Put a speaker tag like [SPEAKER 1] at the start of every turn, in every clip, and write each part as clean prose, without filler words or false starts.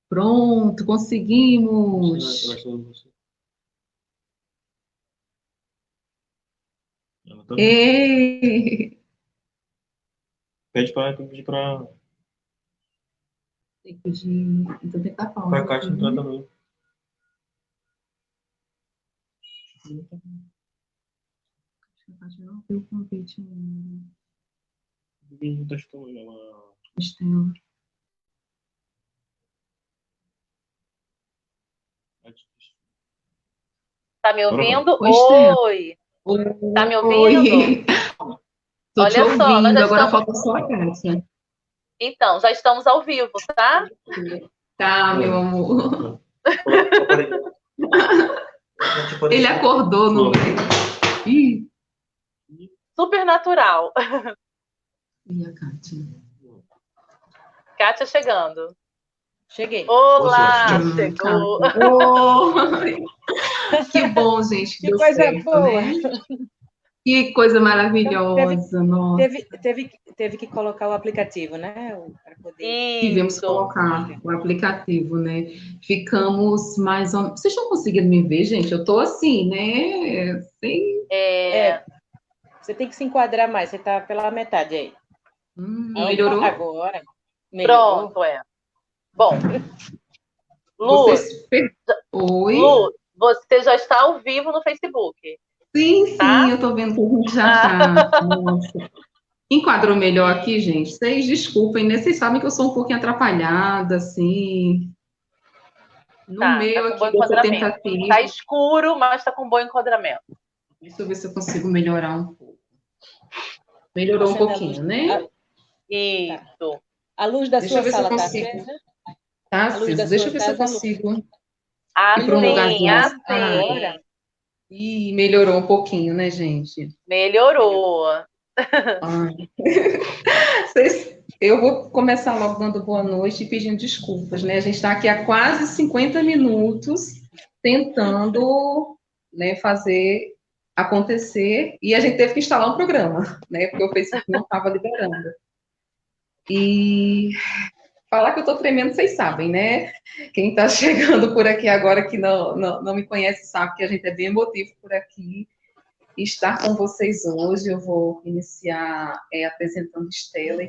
[SPEAKER 1] Pronto, conseguimos.
[SPEAKER 2] Ela também.
[SPEAKER 1] Ê!
[SPEAKER 2] Tem que pedir pra,
[SPEAKER 1] Tem que pedir. Então tem que dar pausa
[SPEAKER 2] pra
[SPEAKER 1] aqui,
[SPEAKER 2] Kátia entrar
[SPEAKER 1] né?
[SPEAKER 2] também.
[SPEAKER 1] Acho que não viu o convite ainda.
[SPEAKER 2] Ninguém testou ela.
[SPEAKER 1] Estela.
[SPEAKER 3] Tá me
[SPEAKER 2] Bora, bora.
[SPEAKER 3] ouvindo?
[SPEAKER 1] Oi, Estela.
[SPEAKER 3] Oi! Tá me ouvindo?
[SPEAKER 1] Oi! Tô te
[SPEAKER 3] Olha só, nós
[SPEAKER 1] ouvindo,
[SPEAKER 3] já
[SPEAKER 1] agora
[SPEAKER 3] estamos.
[SPEAKER 1] falta só a Kátia.
[SPEAKER 3] Então, já estamos ao vivo, tá?
[SPEAKER 1] Tá, meu
[SPEAKER 2] É.
[SPEAKER 1] amor.
[SPEAKER 2] Apareceu.
[SPEAKER 1] Ele acordou no
[SPEAKER 2] Flor.
[SPEAKER 1] meio. Ih,
[SPEAKER 3] Super natural.
[SPEAKER 1] e a Kátia?
[SPEAKER 3] Kátia chegando.
[SPEAKER 4] Cheguei.
[SPEAKER 2] Boa sorte.
[SPEAKER 3] Olá,
[SPEAKER 2] Tchau.
[SPEAKER 3] chegou.
[SPEAKER 1] Kátia. Oi! Que bom, gente, que
[SPEAKER 4] Que
[SPEAKER 1] deu
[SPEAKER 4] coisa
[SPEAKER 1] certo,
[SPEAKER 4] boa.
[SPEAKER 1] né? Que coisa
[SPEAKER 4] Então, teve,
[SPEAKER 1] maravilhosa, nossa.
[SPEAKER 4] teve, teve, teve que colocar o aplicativo, né? Para poder.
[SPEAKER 1] Tivemos que
[SPEAKER 3] Isso.
[SPEAKER 1] colocar o aplicativo, né? Ficamos mais ou menos. Vocês estão conseguindo me ver, gente? Eu tô assim, né? Sem...
[SPEAKER 3] É,
[SPEAKER 4] Você tem que se enquadrar mais, você está pela metade aí. Opa,
[SPEAKER 1] melhorou?
[SPEAKER 4] agora. Melhorou.
[SPEAKER 3] pronto, é. Bom, Lu,
[SPEAKER 1] Vocês. Oi?
[SPEAKER 3] Lu, você já está ao vivo no Facebook,
[SPEAKER 1] Sim, sim,
[SPEAKER 3] tá?
[SPEAKER 1] eu tô vendo que a gente já
[SPEAKER 3] Ah,
[SPEAKER 1] tá. Nossa. Enquadrou melhor aqui, gente? Vocês desculpem, né? Vocês sabem que eu sou um pouquinho atrapalhada, assim, no
[SPEAKER 3] tá
[SPEAKER 1] meio
[SPEAKER 3] com bom
[SPEAKER 1] aqui dessa
[SPEAKER 3] enquadramento.
[SPEAKER 1] tentativa.
[SPEAKER 3] Tá escuro, mas tá com bom enquadramento.
[SPEAKER 1] Deixa eu ver se eu consigo melhorar um pouco. Melhorou um
[SPEAKER 4] Acenda a luz.
[SPEAKER 1] pouquinho, né?
[SPEAKER 4] Tá.
[SPEAKER 3] Isso.
[SPEAKER 4] A luz da
[SPEAKER 1] Deixa eu
[SPEAKER 4] sua
[SPEAKER 1] ver se eu
[SPEAKER 4] sala está
[SPEAKER 1] consigo.
[SPEAKER 4] acesa?
[SPEAKER 1] Tá,
[SPEAKER 4] A luz da
[SPEAKER 1] Cisa? Deixa
[SPEAKER 4] sua
[SPEAKER 1] eu ver se eu
[SPEAKER 4] casa,
[SPEAKER 1] consigo ir para um
[SPEAKER 4] melhorou.
[SPEAKER 3] Assim,
[SPEAKER 1] lugarzinho mais claro.
[SPEAKER 4] Agora,
[SPEAKER 3] assim.
[SPEAKER 1] Ih, melhorou um pouquinho, né, gente?
[SPEAKER 4] melhorou.
[SPEAKER 3] Melhorou.
[SPEAKER 1] Ai. Eu vou começar logo dando boa noite e pedindo desculpas, né? A gente está aqui há quase 50 minutos tentando, né, fazer acontecer e a gente teve que instalar um programa, né? Porque o Facebook não estava liberando. E falar que eu estou tremendo, vocês sabem, né? Quem está chegando por aqui agora que não me conhece sabe que a gente é bem emotivo por aqui. E estar com vocês hoje, eu vou iniciar apresentando Estela.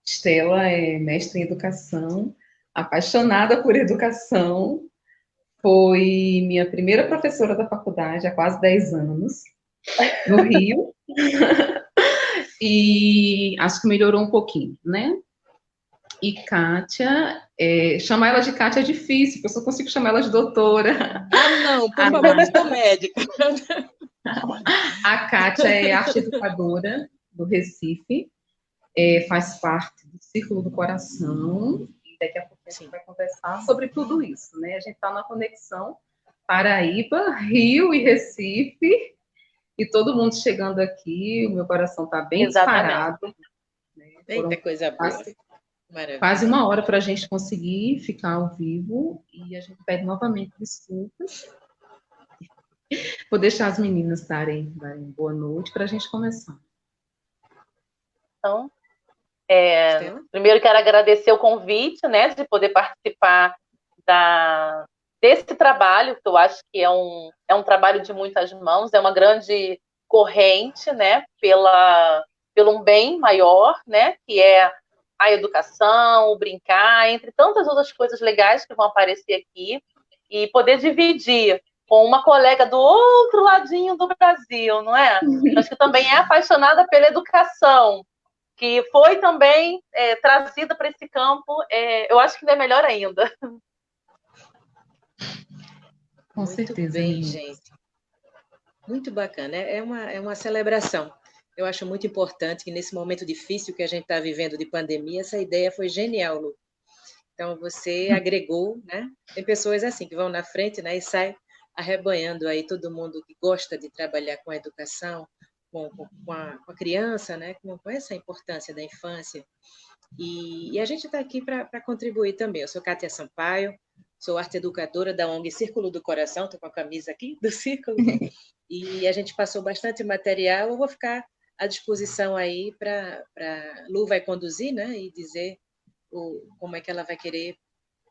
[SPEAKER 1] Estela é mestre em educação, apaixonada por educação, foi minha primeira professora da faculdade há quase 10 anos, no Rio, e acho que melhorou um pouquinho, né? E Kátia, chamar ela de Kátia é difícil, porque eu só consigo chamar ela de doutora.
[SPEAKER 4] Ah, não, por favor, eu sou médica.
[SPEAKER 1] A Kátia é arte educadora do Recife, faz parte do Círculo do Coração, e daqui a pouco a gente vai conversar sobre tudo isso, né? A gente está na conexão Paraíba, Rio e Recife, e todo mundo chegando aqui, o meu coração está bem
[SPEAKER 3] Exatamente.
[SPEAKER 1] disparado. Né?
[SPEAKER 4] Eita, coisa boa.
[SPEAKER 1] Quase
[SPEAKER 4] Maravilha.
[SPEAKER 1] 1 hora para a gente conseguir ficar ao vivo, e a gente pede novamente desculpas. Vou deixar as meninas darem boa noite para a gente começar.
[SPEAKER 3] Então,
[SPEAKER 4] Estela?
[SPEAKER 3] primeiro quero agradecer o convite, né, de poder participar desse trabalho, que eu acho que é um trabalho de muitas mãos, é uma grande corrente, né, pelo um bem maior, né, que é a educação, o brincar, entre tantas outras coisas legais que vão aparecer aqui, e poder dividir com uma colega do outro ladinho do Brasil, não é? Acho que também é apaixonada pela educação, que foi também trazida para esse campo, eu acho que ainda é melhor ainda.
[SPEAKER 1] Com certeza,
[SPEAKER 4] Muito bem,
[SPEAKER 1] menina.
[SPEAKER 4] gente. Muito bacana. É uma celebração. Eu acho muito importante que nesse momento difícil que a gente está vivendo de pandemia, essa ideia foi genial, Lu. Então, você agregou, né? Tem pessoas assim que vão na frente, né, e saem arrebanhando aí todo mundo que gosta de trabalhar com a educação, com a criança, né, com essa importância da infância. E a gente está aqui para contribuir também. Eu sou Kátia Sampaio, sou arte educadora da ONG Círculo do Coração, estou com a camisa aqui do Círculo, e a gente passou bastante material. Eu vou ficar à disposição aí para Lu vai conduzir, né, e dizer como é que ela vai querer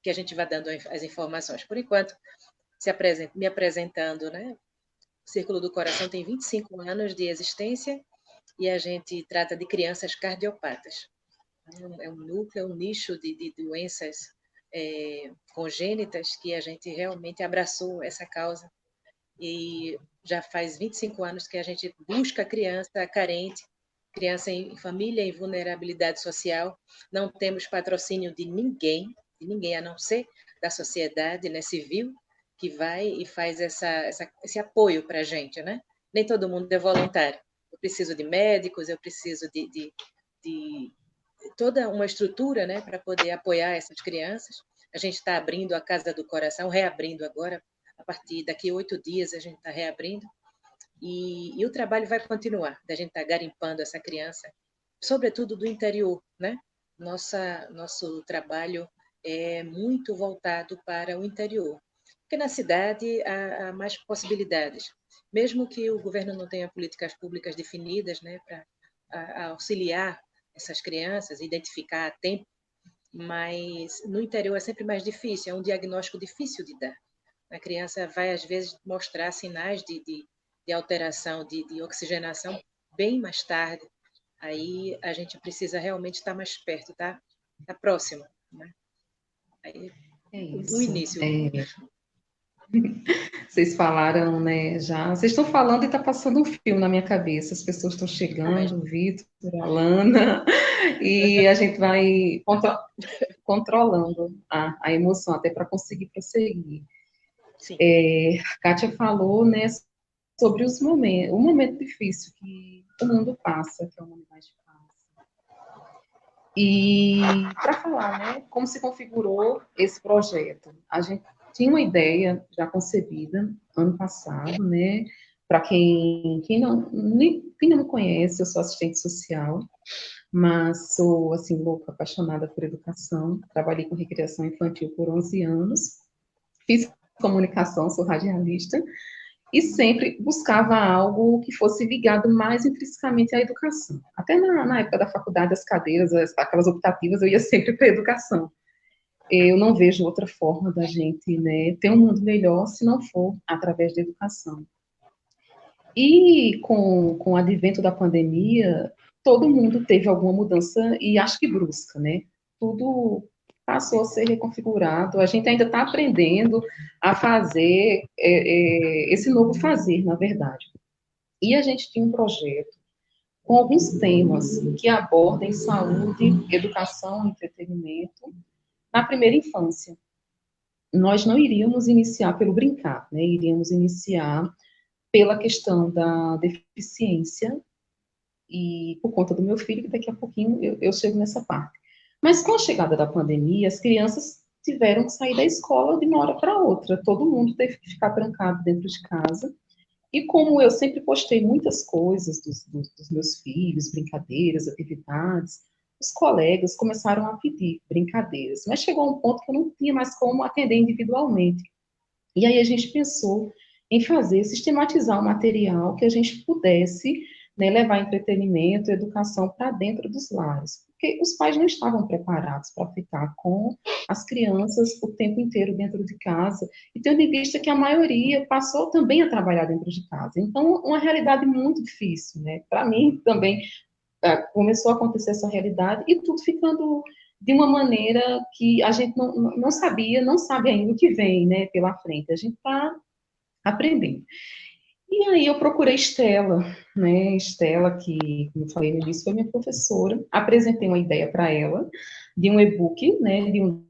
[SPEAKER 4] que a gente vai dando as informações. Por enquanto, me apresentando, né? O Círculo do Coração tem 25 anos de existência e a gente trata de crianças cardiopatas. É um núcleo, um nicho de doenças congênitas que a gente realmente abraçou essa causa. E já faz 25 anos que a gente busca criança carente, criança em família em vulnerabilidade social. Não temos patrocínio de ninguém a não ser da sociedade, né, civil, que vai e faz esse apoio para a gente, né? Nem todo mundo é voluntário. Eu preciso de médicos, eu preciso de toda uma estrutura, né, para poder apoiar essas crianças. A gente está abrindo a Casa do Coração, reabrindo agora, a partir daqui 8 dias a gente está reabrindo, e o trabalho vai continuar, da gente estar garimpando essa criança, sobretudo do interior, né? Nosso trabalho é muito voltado para o interior, porque na cidade há mais possibilidades, mesmo que o governo não tenha políticas públicas definidas, né, para auxiliar essas crianças, identificar a tempo, mas no interior é sempre mais difícil, é um diagnóstico difícil de dar. A criança vai, às vezes, mostrar sinais de alteração, de oxigenação bem mais tarde. Aí a gente precisa realmente estar mais perto, tá próximo, né? Aí, o início.
[SPEAKER 1] Vocês falaram, né, já. Vocês estão falando e está passando um fio na minha cabeça. As pessoas estão chegando, o Vitor, a Lana, e a gente vai controlando a emoção até para conseguir prosseguir. A Kátia falou, né, sobre o momento difícil que o mundo passa, que a humanidade passa. E para falar, né, como se configurou esse projeto, a gente tinha uma ideia já concebida ano passado, né? Para quem não me conhece, eu sou assistente social, mas sou, assim, louca, apaixonada por educação. Trabalhei com recreação infantil por 11 anos, fiz comunicação, sou radialista, e sempre buscava algo que fosse ligado mais intrinsecamente à educação. Até na época da faculdade, as cadeiras, aquelas optativas, eu ia sempre para a educação. Eu não vejo outra forma da gente, né, ter um mundo melhor se não for através da educação. E com o advento da pandemia, todo mundo teve alguma mudança, e acho que brusca, né? Tudo passou a ser reconfigurado. A gente ainda está aprendendo a fazer esse novo fazer, na verdade. E a gente tinha um projeto com alguns temas que abordem saúde, educação, entretenimento, na primeira infância. Nós não iríamos iniciar pelo brincar, né? Iríamos iniciar pela questão da deficiência, e por conta do meu filho, que daqui a pouquinho eu chego nessa parte. Mas com a chegada da pandemia, as crianças tiveram que sair da escola de uma hora para outra, todo mundo teve que ficar trancado dentro de casa, e como eu sempre postei muitas coisas dos meus filhos, brincadeiras, atividades, os colegas começaram a pedir brincadeiras, mas chegou a um ponto que eu não tinha mais como atender individualmente. E aí a gente pensou em sistematizar um material que a gente pudesse, né, levar entretenimento, educação para dentro dos lares, porque os pais não estavam preparados para ficar com as crianças o tempo inteiro dentro de casa, e tendo em vista que a maioria passou também a trabalhar dentro de casa. Então, uma realidade muito difícil, né? Para mim também começou a acontecer essa realidade, e tudo ficando de uma maneira que a gente não sabia, não sabe ainda o que vem, né, pela frente. A gente está aprendendo. E aí eu procurei Estela, né, Estela, que, como eu falei no início, foi minha professora, apresentei uma ideia para ela, de um e-book, né, de um...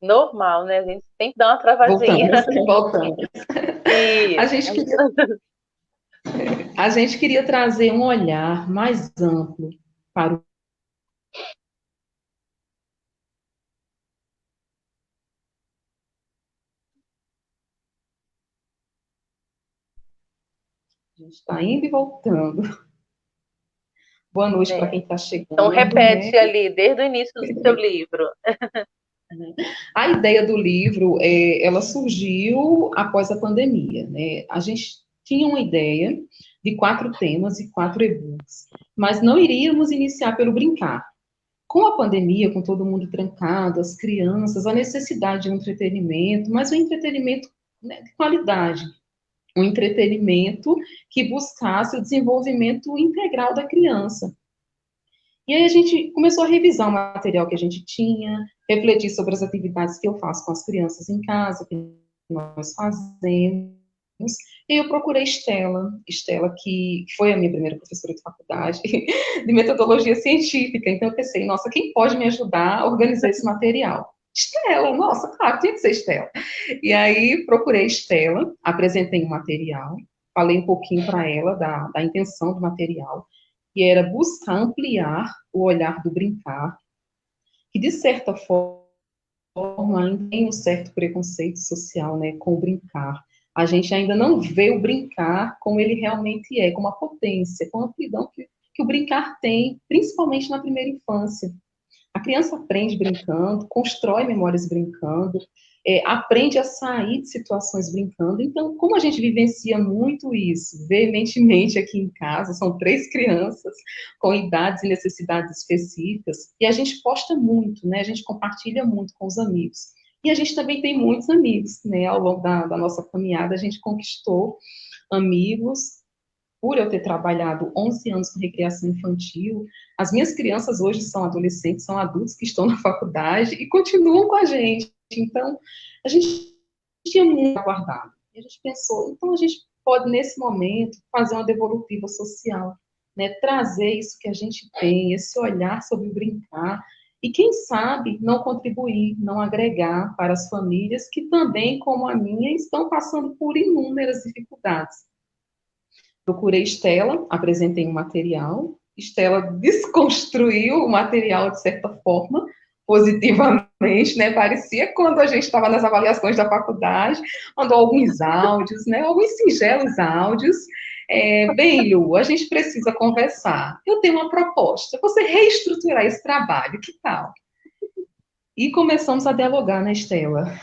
[SPEAKER 3] Normal, né? A gente tem que dar uma travadinha.
[SPEAKER 1] Voltamos. A gente queria trazer um olhar mais amplo para o... A gente está indo e voltando. Boa noite para quem está chegando.
[SPEAKER 3] Então, repete, né, ali, desde o início do seu livro.
[SPEAKER 1] A ideia do livro, ela surgiu após a pandemia, né? A gente tinha uma ideia de 4 temas e 4 e-books, mas não iríamos iniciar pelo brincar. Com a pandemia, com todo mundo trancado, as crianças, a necessidade de um entretenimento, mas um entretenimento, né, de qualidade, um entretenimento que buscasse o desenvolvimento integral da criança. E aí a gente começou a revisar o material que a gente tinha, refletir sobre as atividades que eu faço com as crianças em casa, que nós fazemos. E eu procurei Estela, que foi a minha primeira professora de faculdade, de metodologia científica. Então eu pensei, nossa, quem pode me ajudar a organizar esse material? Estela, nossa, claro, tinha que ser Estela. E aí procurei Estela, apresentei o material, falei um pouquinho para ela da intenção do material, que era buscar ampliar o olhar do brincar, que de certa forma ainda tem um certo preconceito social, né, com o brincar. A gente ainda não vê o brincar como ele realmente é, como a potência, com a amplidão que o brincar tem, principalmente na primeira infância. A criança aprende brincando, constrói memórias brincando, aprende a sair de situações brincando. Então, como a gente vivencia muito isso, veementemente aqui em casa, são 3 crianças com idades e necessidades específicas, e a gente posta muito, né? A gente compartilha muito com os amigos. E a gente também tem muitos amigos, né? Ao longo da nossa caminhada, a gente conquistou amigos. Por eu ter trabalhado 11 anos com recreação infantil, as minhas crianças hoje são adolescentes, são adultos que estão na faculdade e continuam com a gente. Então, a gente tinha muito guardado. E a gente pensou, então a gente pode, nesse momento, fazer uma devolutiva social, né? Trazer isso que a gente tem, esse olhar sobre o brincar, e quem sabe não contribuir, não agregar para as famílias que também, como a minha, estão passando por inúmeras dificuldades. Procurei Estela, apresentei um material, Estela desconstruiu o material de certa forma, positivamente, né? Parecia quando a gente estava nas avaliações da faculdade, mandou alguns áudios, né? Alguns singelos áudios. Bem, Lu, a gente precisa conversar. Eu tenho uma proposta, você reestruturar esse trabalho, que tal? E começamos a dialogar, né, Estela?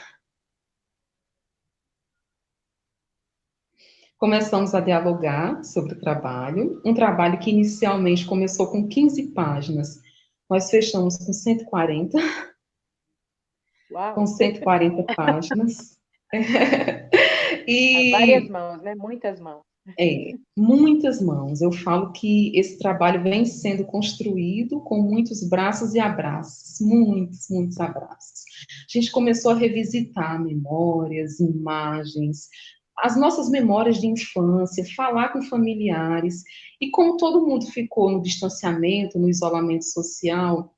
[SPEAKER 1] Começamos a dialogar sobre o trabalho, um trabalho que inicialmente começou com 15 páginas, nós fechamos com 140,
[SPEAKER 5] Uau!
[SPEAKER 1] com 140 páginas.
[SPEAKER 5] E várias mãos, né? Muitas mãos.
[SPEAKER 1] Muitas mãos. Eu falo que esse trabalho vem sendo construído com muitos braços e abraços, muitos abraços. A gente começou a revisitar memórias, imagens, as nossas memórias de infância, falar com familiares, e como todo mundo ficou no distanciamento, no isolamento social,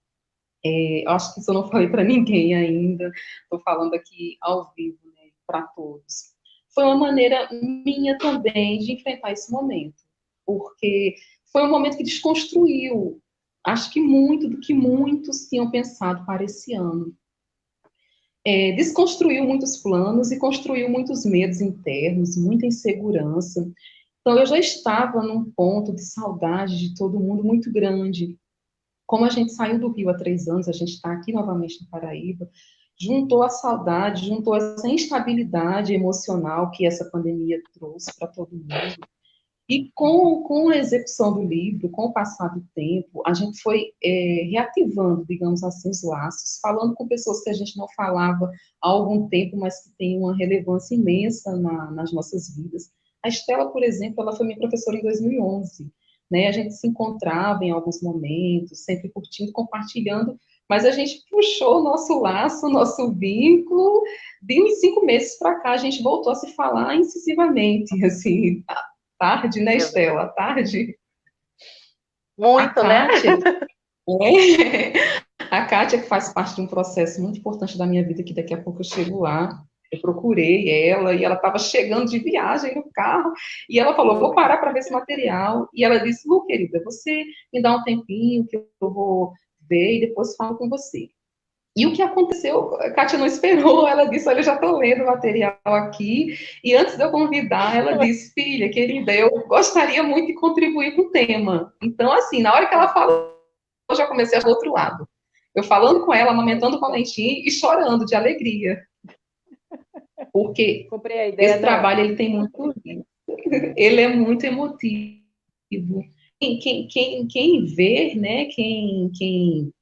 [SPEAKER 1] acho que isso eu não falei para ninguém ainda, estou falando aqui ao vivo, né, para todos. Foi uma maneira minha também de enfrentar esse momento, porque foi um momento que desconstruiu, acho que muito do que muitos tinham pensado para esse ano. Desconstruiu muitos planos e construiu muitos medos internos, muita insegurança. Então, eu já estava num ponto de saudade de todo mundo muito grande. Como a gente saiu do Rio há 3 anos, a gente está aqui novamente no Paraíba, juntou a saudade, juntou essa instabilidade emocional que essa pandemia trouxe para todo mundo. E com a execução do livro, com o passar do tempo, a gente foi reativando, digamos assim, os laços, falando com pessoas que a gente não falava há algum tempo, mas que têm uma relevância imensa nas nossas vidas. A Estela, por exemplo, ela foi minha professora em 2011, né? A gente se encontrava em alguns momentos, sempre curtindo, compartilhando, mas a gente puxou o nosso laço, o nosso vínculo, de uns 5 meses para cá, a gente voltou a se falar incisivamente, assim, tarde, né, Estela? Tarde.
[SPEAKER 3] Muito, né?
[SPEAKER 1] A Kátia, que faz parte de um processo muito importante da minha vida, que daqui a pouco eu chego lá, eu procurei ela, e ela estava chegando de viagem no carro, e ela falou, vou parar para ver esse material, e ela disse, Lu, querida, você me dá um tempinho, que eu vou ver, e depois falo com você. E o que aconteceu, a Kátia não esperou, ela disse, olha, eu já estou lendo o material aqui, e antes de eu convidar, ela disse, filha, querida, eu gostaria muito de contribuir com o tema. Então, assim, na hora que ela falou, eu já comecei do outro lado. Eu falando com ela, amamentando o Valentim e chorando de alegria. Porque esse trabalho, ele tem muito ele é muito emotivo. Quem vê, né, quem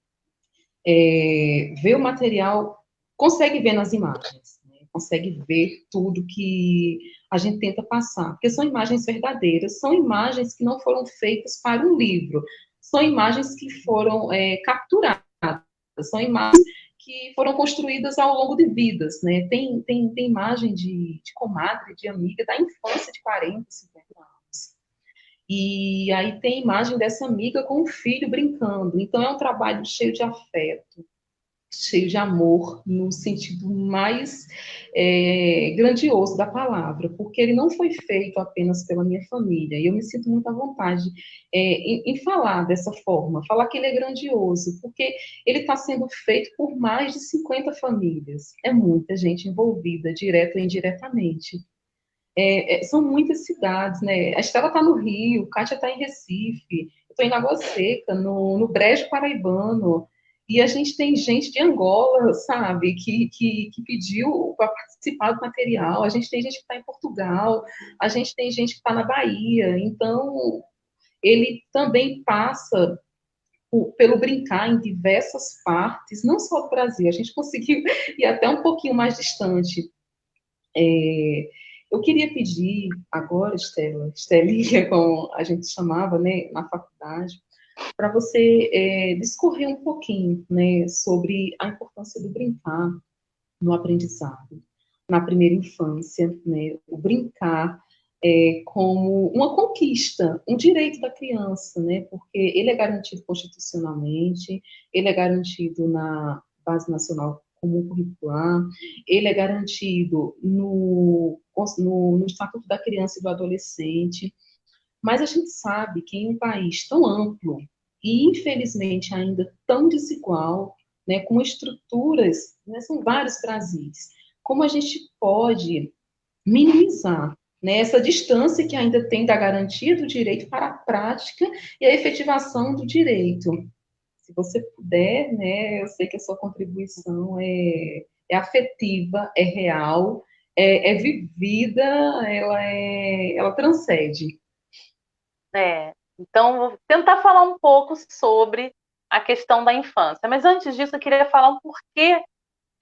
[SPEAKER 1] vê o material, consegue ver nas imagens, né, consegue ver tudo que a gente tenta passar, porque são imagens verdadeiras, são imagens que não foram feitas para um livro, são imagens que foram capturadas, são imagens que foram construídas ao longo de vidas, né? Tem imagem de comadre, de amiga, da infância de 40, 50 anos. E aí tem imagem dessa amiga com o filho brincando. Então é um trabalho cheio de afeto, cheio de amor, no sentido mais grandioso da palavra, porque ele não foi feito apenas pela minha família, e eu me sinto muito à vontade em falar dessa forma, falar que ele é grandioso, porque ele está sendo feito por mais de 50 famílias, é muita gente envolvida, direta ou indiretamente. São muitas cidades, né? A Estela está no Rio, Kátia está em Recife, eu estou em Lagoa Seca, no Brejo Paraibano, e a gente tem gente de Angola, sabe, que pediu para participar do material, a gente tem gente que está em Portugal, a gente tem gente que está na Bahia, então ele também passa pelo brincar em diversas partes, não só do Brasil, a gente conseguiu ir até um pouquinho mais distante. Eu queria pedir agora, Estelinha, como a gente chamava, né, na faculdade, para você discorrer um pouquinho, né, sobre a importância do brincar no aprendizado, na primeira infância, né, o brincar como uma conquista, um direito da criança, né, porque ele é garantido constitucionalmente, ele é garantido na Base Nacional Comum Curricular, ele é garantido no Estatuto da Criança e do Adolescente, mas a gente sabe que em um país tão amplo e, infelizmente, ainda tão desigual, né, com estruturas, né, são vários Brasis, como a gente pode minimizar, né, essa distância que ainda tem da garantia do direito para a prática e a efetivação do direito. Se você puder, né, eu sei que a sua contribuição é afetiva, é real, é vivida, ela transcende.
[SPEAKER 3] Então, vou tentar falar um pouco sobre a questão da infância. Mas antes disso, eu queria falar um porquê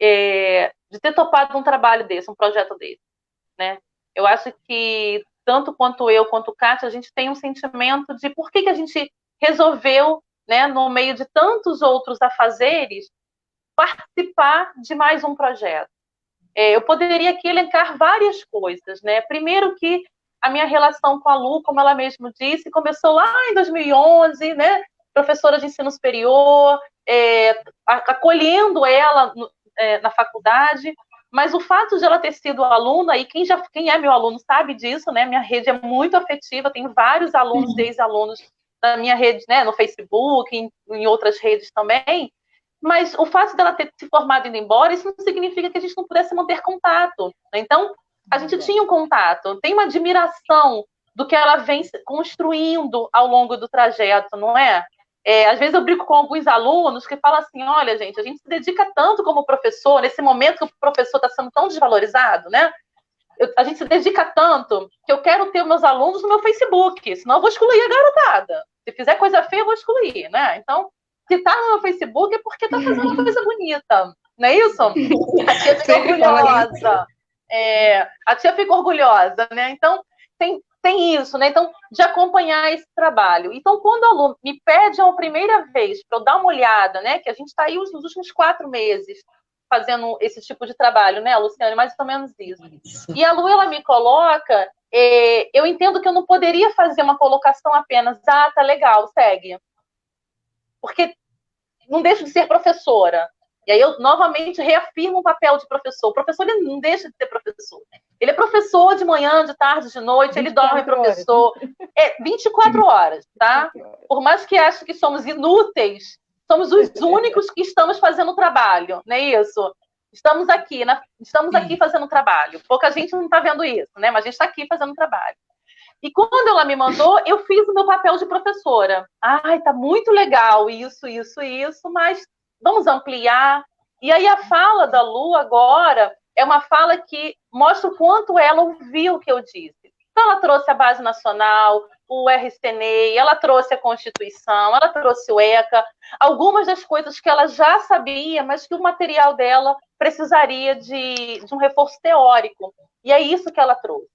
[SPEAKER 3] de ter topado um trabalho desse, um projeto desse, né? Eu acho que, tanto quanto eu, quanto Kátia, a gente tem um sentimento de por que a gente resolveu, né, no meio de tantos outros afazeres, participar de mais um projeto. Eu poderia aqui elencar várias coisas, né? Primeiro que a minha relação com a Lu, como ela mesma disse, começou lá em 2011, né? Professora de ensino superior, acolhendo ela na faculdade, mas o fato de ela ter sido aluna, e quem é meu aluno sabe disso, né? Minha rede é muito afetiva, tenho vários alunos, ex-alunos na minha rede, né? No Facebook, em outras redes também, mas o fato dela ter se formado e indo embora, isso não significa que a gente não pudesse manter contato. Então, a gente tinha um contato, tem uma admiração do que ela vem construindo ao longo do trajeto, não é? Às vezes eu brinco com alguns alunos que falam assim, olha, gente, a gente se dedica tanto como professor, nesse momento que o professor está sendo tão desvalorizado, né? A gente se dedica tanto que eu quero ter meus alunos no meu Facebook, senão eu vou excluir a garotada. Se fizer coisa feia, eu vou excluir, né? Então, se tá no meu Facebook é porque tá fazendo uma coisa bonita, não é isso? A tia fica orgulhosa. A tia fica orgulhosa, né? Então, tem isso, né? Então, de acompanhar esse trabalho. Então, quando o aluno me pede a primeira vez para eu dar uma olhada, né? Que a gente está aí nos últimos 4 meses fazendo esse tipo de trabalho, né, Luciane? Mais ou menos isso. E a Lu, ela me coloca, eu entendo que eu não poderia fazer uma colocação apenas, tá legal, segue. Porque não deixo de ser professora. E aí eu novamente reafirmo o papel de professor. O professor, ele não deixa de ser professor. Ele é professor de manhã, de tarde, de noite, ele dorme professor. 24 horas, tá? Por mais que ache que somos inúteis, somos os únicos que estamos fazendo o trabalho, não é isso? Estamos aqui fazendo trabalho. Pouca gente não está vendo isso, né? Mas a gente está aqui fazendo trabalho. E quando ela me mandou, eu fiz o meu papel de professora. Ai, tá muito legal isso, mas vamos ampliar. E aí a fala da Lu agora é uma fala que mostra o quanto ela ouviu o que eu disse. Então, ela trouxe a Base Nacional, o RCNEI, ela trouxe a Constituição, ela trouxe o ECA, algumas das coisas que ela já sabia, mas que o material dela precisaria de um reforço teórico. E é isso que ela trouxe.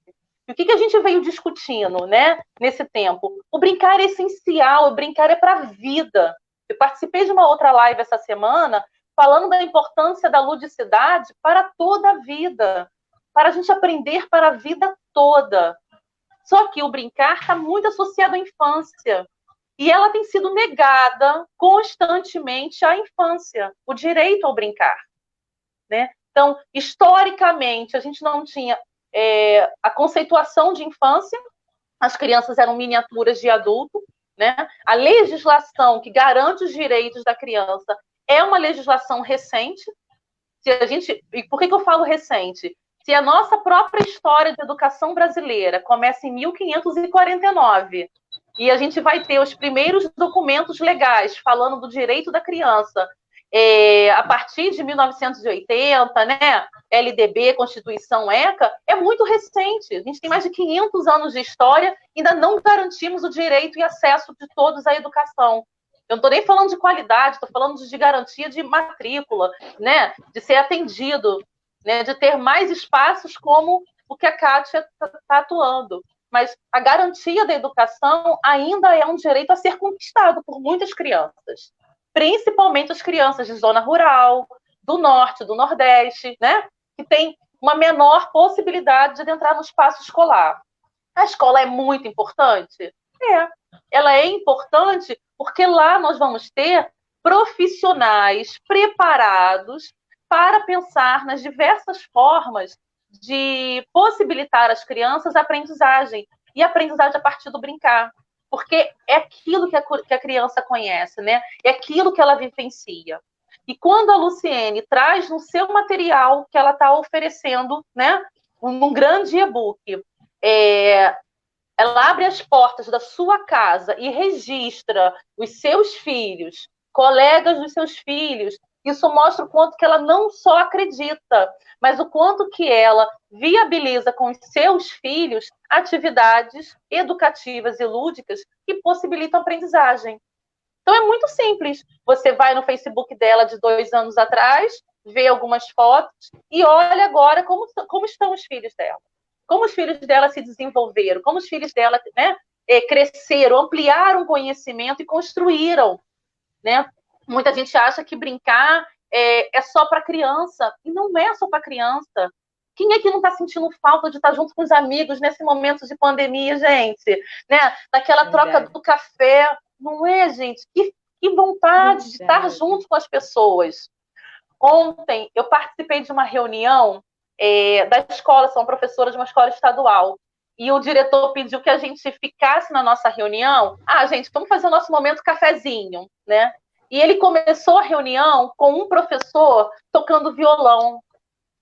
[SPEAKER 3] E o que a gente veio discutindo, né, nesse tempo? O brincar é essencial, o brincar é para a vida. Eu participei de uma outra live essa semana falando da importância da ludicidade para toda a vida, para a gente aprender para a vida toda. Só que o brincar está muito associado à infância. E ela tem sido negada constantemente à infância, o direito ao brincar, né? Então, historicamente, a gente não tinha a conceituação de infância, as crianças eram miniaturas de adulto, né? A legislação que garante os direitos da criança é uma legislação recente. E por que eu falo recente? Se a nossa própria história de educação brasileira começa em 1549 e a gente vai ter os primeiros documentos legais falando do direito da criança a partir de 1980, né? LDB, Constituição, ECA, é muito recente. A gente tem mais de 500 anos de história e ainda não garantimos o direito e acesso de todos à educação. Eu não estou nem falando de qualidade, estou falando de garantia de matrícula, né? De ser atendido, né? De ter mais espaços como o que a Kátia está atuando. Mas a garantia da educação ainda é um direito a ser conquistado por muitas crianças, principalmente as crianças de zona rural, do norte, do nordeste, né? Que tem uma menor possibilidade de entrar no espaço escolar. A escola é muito importante? Ela é importante porque lá nós vamos ter profissionais preparados para pensar nas diversas formas de possibilitar às crianças a aprendizagem, e aprendizagem a partir do brincar, porque é aquilo que a criança conhece, né? É aquilo que ela vivencia. E quando a Luciene traz no seu material que ela está oferecendo, né, num grande e-book, ela abre as portas da sua casa e registra os seus filhos, colegas dos seus filhos. Isso mostra o quanto que ela não só acredita, mas o quanto que ela viabiliza com os seus filhos atividades educativas e lúdicas que possibilitam a aprendizagem. Então é muito simples. Você vai no Facebook dela de 2 anos atrás, vê algumas fotos e olha agora como estão os filhos dela. Como os filhos dela se desenvolveram, como os filhos dela, né, cresceram, ampliaram o conhecimento e construíram, né? Muita gente acha que brincar é só para criança, e não é só para criança. Quem é que não está sentindo falta de estar junto com os amigos nesse momento de pandemia, gente? Né? Daquela troca do café, não é, gente? Que vontade de estar junto com as pessoas. Ontem, eu participei de uma reunião da escola, sou professora de uma escola estadual, e o diretor pediu que a gente ficasse na nossa reunião. Gente, vamos fazer o nosso momento cafezinho, né? E ele começou a reunião com um professor tocando violão.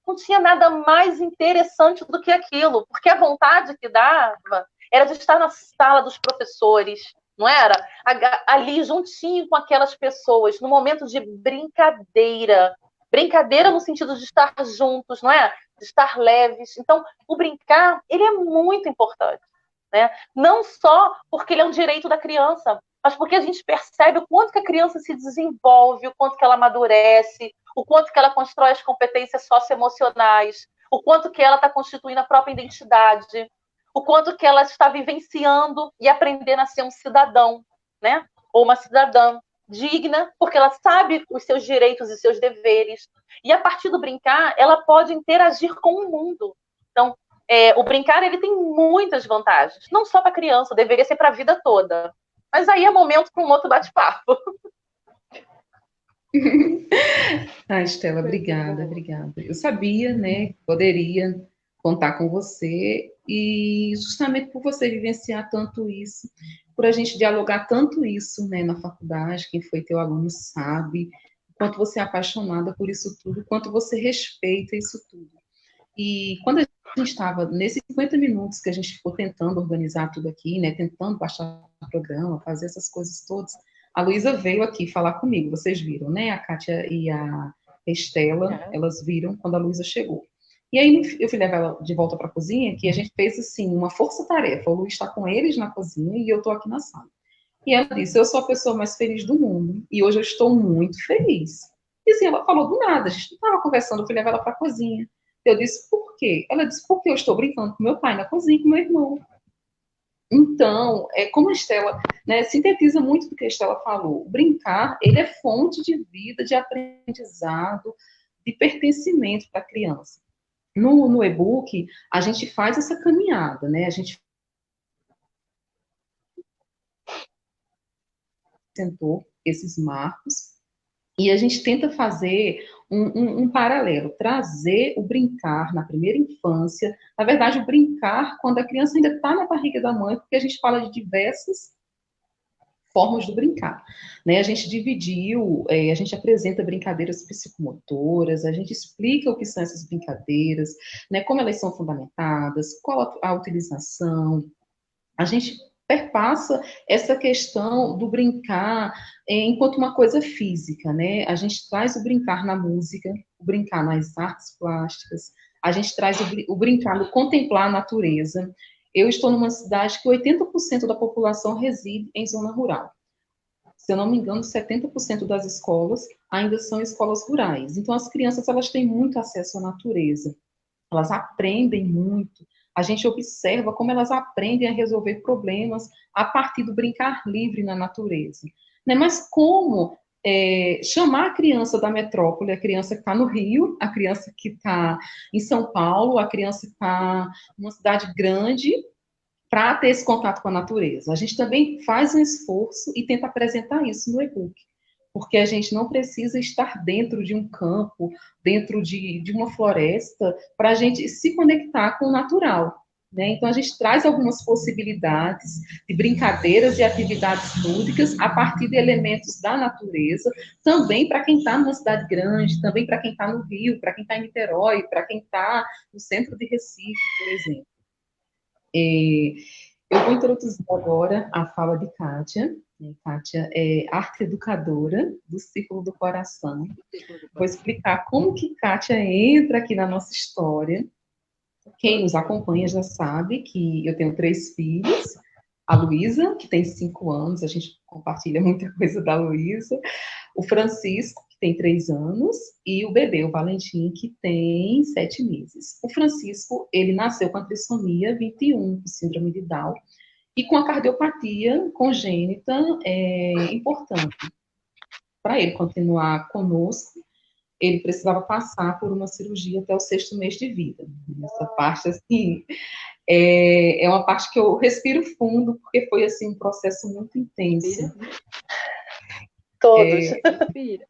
[SPEAKER 3] Não tinha nada mais interessante do que aquilo, porque a vontade que dava era de estar na sala dos professores, não era? Ali juntinho com aquelas pessoas, no momento de brincadeira. Brincadeira no sentido de estar juntos, não é? De estar leves. Então, o brincar, ele é muito importante, né? Não só porque ele é um direito da criança, mas porque a gente percebe o quanto que a criança se desenvolve, o quanto que ela amadurece, o quanto que ela constrói as competências socioemocionais, o quanto que ela está constituindo a própria identidade, o quanto que ela está vivenciando e aprendendo a ser um cidadão, né? Ou uma cidadã digna, porque ela sabe os seus direitos e seus deveres. E a partir do brincar, ela pode interagir com o mundo. Então, o brincar ele tem muitas vantagens, não só para a criança, deveria ser para a vida toda. Mas aí é momento para um outro bate-papo.
[SPEAKER 1] Estela, obrigada. Eu sabia, né, que poderia contar com você, e justamente por você vivenciar tanto isso, por a gente dialogar tanto isso, né, na faculdade, quem foi teu aluno sabe, quanto você é apaixonada por isso tudo, quanto você respeita isso tudo. E quando a gente estava nesses 50 minutos que a gente ficou tentando organizar tudo aqui, né, tentando baixar o programa, fazer essas coisas todas, a Luísa veio aqui falar comigo, vocês viram, né, a Kátia e a Estela, elas viram quando a Luísa chegou. E aí eu fui levar ela de volta para a cozinha, que a gente fez, assim, uma força-tarefa. O Luiz está com eles na cozinha e eu estou aqui na sala. E ela disse, eu sou a pessoa mais feliz do mundo, e hoje eu estou muito feliz. E assim, ela falou do nada, a gente não estava conversando, eu fui levar ela para a cozinha. Eu disse, por quê? Ela disse, porque eu estou brincando com meu pai na cozinha, com meu irmão. Então, como a Estela, né, sintetiza muito do que a Estela falou, o brincar, ele é fonte de vida, de aprendizado, de pertencimento para a criança. No e-book, a gente faz essa caminhada, né? A gente sentou esses marcos e a gente tenta fazer um paralelo, trazer o brincar na primeira infância, na verdade, o brincar quando a criança ainda está na barriga da mãe, porque a gente fala de diversas formas do brincar, né? A gente dividiu, a gente apresenta brincadeiras psicomotoras, a gente explica o que são essas brincadeiras, né? Como elas são fundamentadas, qual a utilização, a gente perpassa essa questão do brincar enquanto uma coisa física, né? A gente traz o brincar na música, o brincar nas artes plásticas, a gente traz o brincar no contemplar a natureza. Eu estou numa cidade que 80% da população reside em zona rural. Se eu não me engano, 70% das escolas ainda são escolas rurais. Então, as crianças, elas têm muito acesso à natureza. Elas aprendem muito. A gente observa como elas aprendem a resolver problemas a partir do brincar livre na natureza. Né? Mas como chamar a criança da metrópole, a criança que está no Rio, a criança que está em São Paulo, a criança que está numa cidade grande, para ter esse contato com a natureza. A gente também faz um esforço e tenta apresentar isso no e-book, porque a gente não precisa estar dentro de um campo, dentro de uma floresta, para a gente se conectar com o natural. Né? Então, a gente traz algumas possibilidades de brincadeiras e atividades lúdicas a partir de elementos da natureza, também para quem está numa cidade grande, também para quem está no Rio, para quem está em Niterói, para quem está no centro de Recife, por exemplo. Eu vou introduzir agora a fala de Kátia. Kátia é arte educadora do Círculo do Coração. Vou explicar como que Kátia entra aqui na nossa história. Quem nos acompanha já sabe que eu tenho 3 filhos. A Luísa, que tem 5 anos, a gente compartilha muita coisa da Luísa. O Francisco, que tem 3 anos, e o bebê, o Valentim, que tem 7 meses. O Francisco, ele nasceu com a trissomia 21, com síndrome de Down, e com a cardiopatia congênita importante. Para ele continuar conosco, ele precisava passar por uma cirurgia até o 6º mês de vida. Essa parte, assim, é uma parte que eu respiro fundo, porque foi, assim, um processo muito intenso.
[SPEAKER 3] Todos.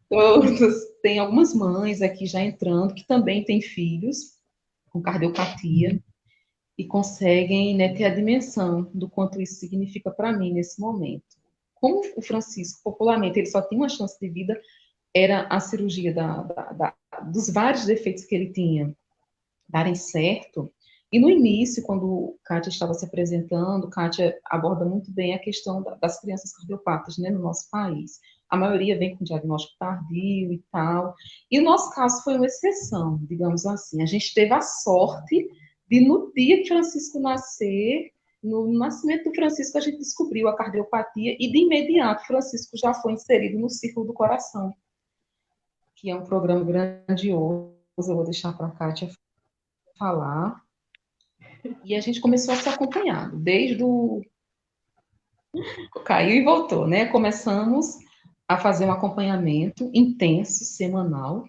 [SPEAKER 1] Todos. Tem algumas mães aqui já entrando, que também têm filhos com cardiopatia, e conseguem, né, ter a dimensão do quanto isso significa para mim nesse momento. Como o Francisco, popularmente, ele só tinha uma chance de vida, era a cirurgia dos vários defeitos que ele tinha darem certo. E no início, quando Kátia estava se apresentando, Kátia aborda muito bem a questão das crianças cardiopatas, né, no nosso país. A maioria vem com diagnóstico tardio e tal. E o nosso caso foi uma exceção, digamos assim. A gente teve a sorte de, no dia que Francisco nascer, no nascimento do Francisco, a gente descobriu a cardiopatia e, de imediato, Francisco já foi inserido no Círculo do Coração, que é um programa grandioso. Eu vou deixar para a Kátia falar. E a gente começou a se acompanhar, desde o... Caiu e voltou, né? Começamos a fazer um acompanhamento intenso, semanal,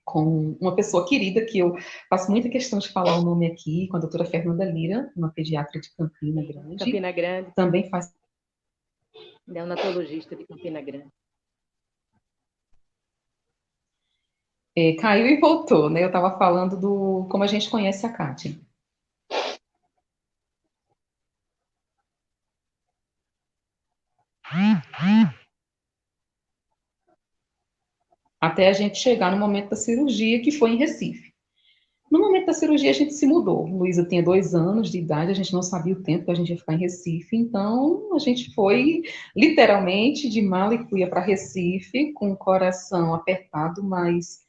[SPEAKER 1] com uma pessoa querida, que eu faço muita questão de falar o nome aqui, com a doutora Fernanda Lira, uma pediatra de Campina Grande.
[SPEAKER 5] Campina Grande.
[SPEAKER 1] Também faz...
[SPEAKER 5] Neonatologista de Campina Grande.
[SPEAKER 1] Caiu e voltou, né? Eu estava falando do como a gente conhece a Kátia. Até a gente chegar no momento da cirurgia, que foi em Recife. No momento da cirurgia, a gente se mudou. Luísa tinha 2 anos de idade, a gente não sabia o tempo que a gente ia ficar em Recife, então a gente foi, literalmente, de mala e cuia para Recife, com o coração apertado, mas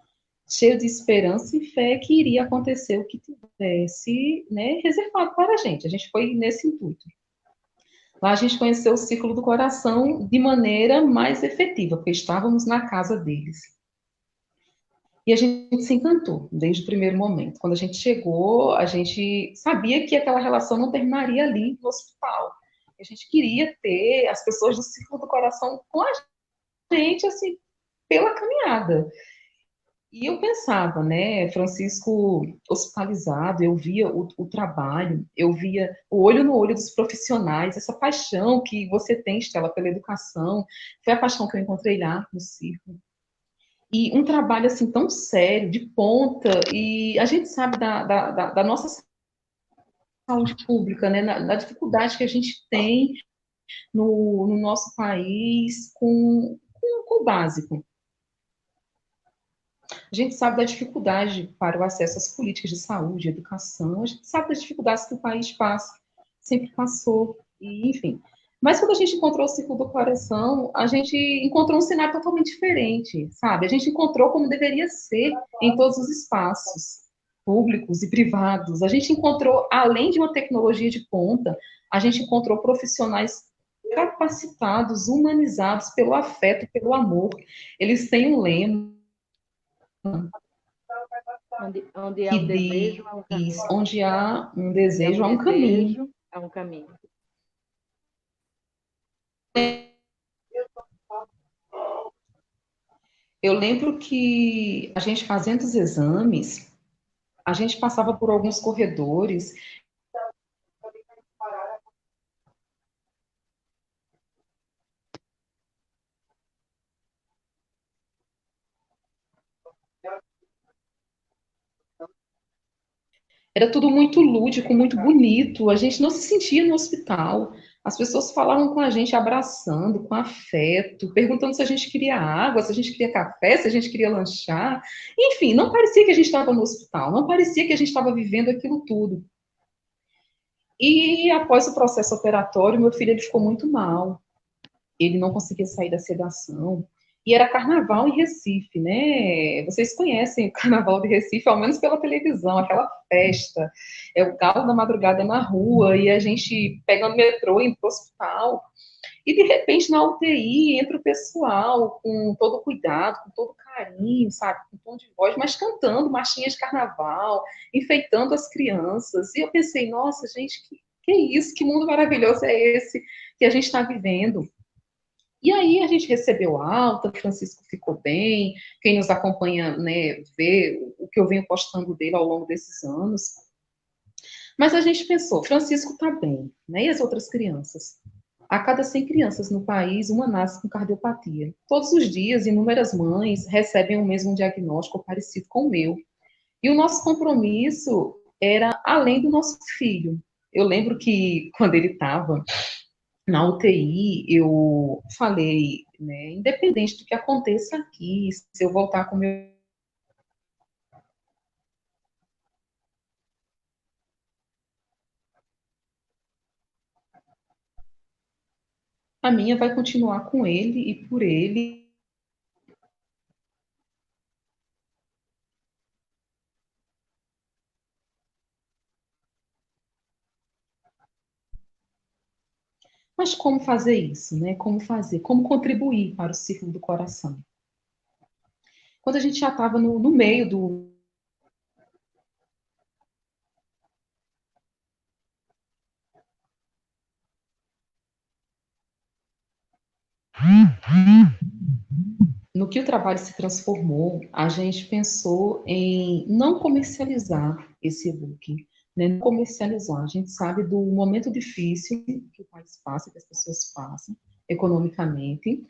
[SPEAKER 1] cheio de esperança e fé que iria acontecer o que tivesse, né, reservado para a gente. A gente foi nesse intuito. Lá a gente conheceu o Círculo do Coração de maneira mais efetiva, porque estávamos na casa deles. E a gente se encantou desde o primeiro momento. Quando a gente chegou, a gente sabia que aquela relação não terminaria ali no hospital. A gente queria ter as pessoas do Círculo do Coração com a gente, assim, pela caminhada. E eu pensava, né, Francisco hospitalizado, eu via o trabalho, eu via o olho no olho dos profissionais, essa paixão que você tem, Estela, pela educação, foi a paixão que eu encontrei lá no Círculo. E um trabalho, assim, tão sério, de ponta, e a gente sabe da nossa saúde pública, né, na dificuldade que a gente tem no nosso país com o básico. A gente sabe da dificuldade para o acesso às políticas de saúde, educação, a gente sabe das dificuldades que o país passa, sempre passou, e, enfim. Mas quando a gente encontrou o Círculo do Coração, a gente encontrou um cenário totalmente diferente, sabe? A gente encontrou como deveria ser em todos os espaços, públicos e privados. A gente encontrou, além de uma tecnologia de ponta, a gente encontrou profissionais capacitados, humanizados pelo afeto, pelo amor. Eles têm um lema
[SPEAKER 5] Onde há
[SPEAKER 1] que
[SPEAKER 5] um desejo, há um
[SPEAKER 1] diz:
[SPEAKER 5] caminho.
[SPEAKER 1] onde há um
[SPEAKER 5] Onde há
[SPEAKER 1] desejo, há
[SPEAKER 5] um
[SPEAKER 1] um caminho.
[SPEAKER 5] desejo, há um caminho.
[SPEAKER 1] Eu lembro que a gente fazendo os exames, a gente passava por alguns corredores. Era tudo muito lúdico, muito bonito. A gente não se sentia no hospital. As pessoas falavam com a gente, abraçando, com afeto, perguntando se a gente queria água, se a gente queria café, se a gente queria lanchar. Enfim, não parecia que a gente estava no hospital, não parecia que a gente estava vivendo aquilo tudo. E após o processo operatório, meu filho ele ficou muito mal. Ele não conseguia sair da sedação. E era carnaval em Recife, né? Vocês conhecem o carnaval de Recife, ao menos pela televisão, aquela festa, é o galo da madrugada na rua, e a gente pegando metrô, indo para o hospital, e de repente na UTI entra o pessoal com todo cuidado, com todo carinho, sabe? Com tom de voz, mas cantando marchinhas de carnaval, enfeitando as crianças. E eu pensei, nossa, gente, que é isso? Que mundo maravilhoso é esse que a gente está vivendo? E aí a gente recebeu alta, o Francisco ficou bem, quem nos acompanha, né, vê o que eu venho postando dele ao longo desses anos. Mas a gente pensou, Francisco está bem, né, e as outras crianças? A cada 100 crianças no país, uma nasce com cardiopatia. Todos os dias, inúmeras mães recebem o mesmo diagnóstico parecido com o meu. E o nosso compromisso era além do nosso filho. Eu lembro que quando ele estava na UTI, eu falei, né, independente do que aconteça aqui, se eu voltar com meu. A minha vai continuar com ele e por ele. Mas como fazer isso, né? Como fazer? Como contribuir para o círculo do coração? Quando a gente já estava no meio do. No que o trabalho se transformou, a gente pensou em não comercializar esse e-book, né? Não comercializar. A gente sabe do momento difícil que o país passa, que as pessoas passam, economicamente.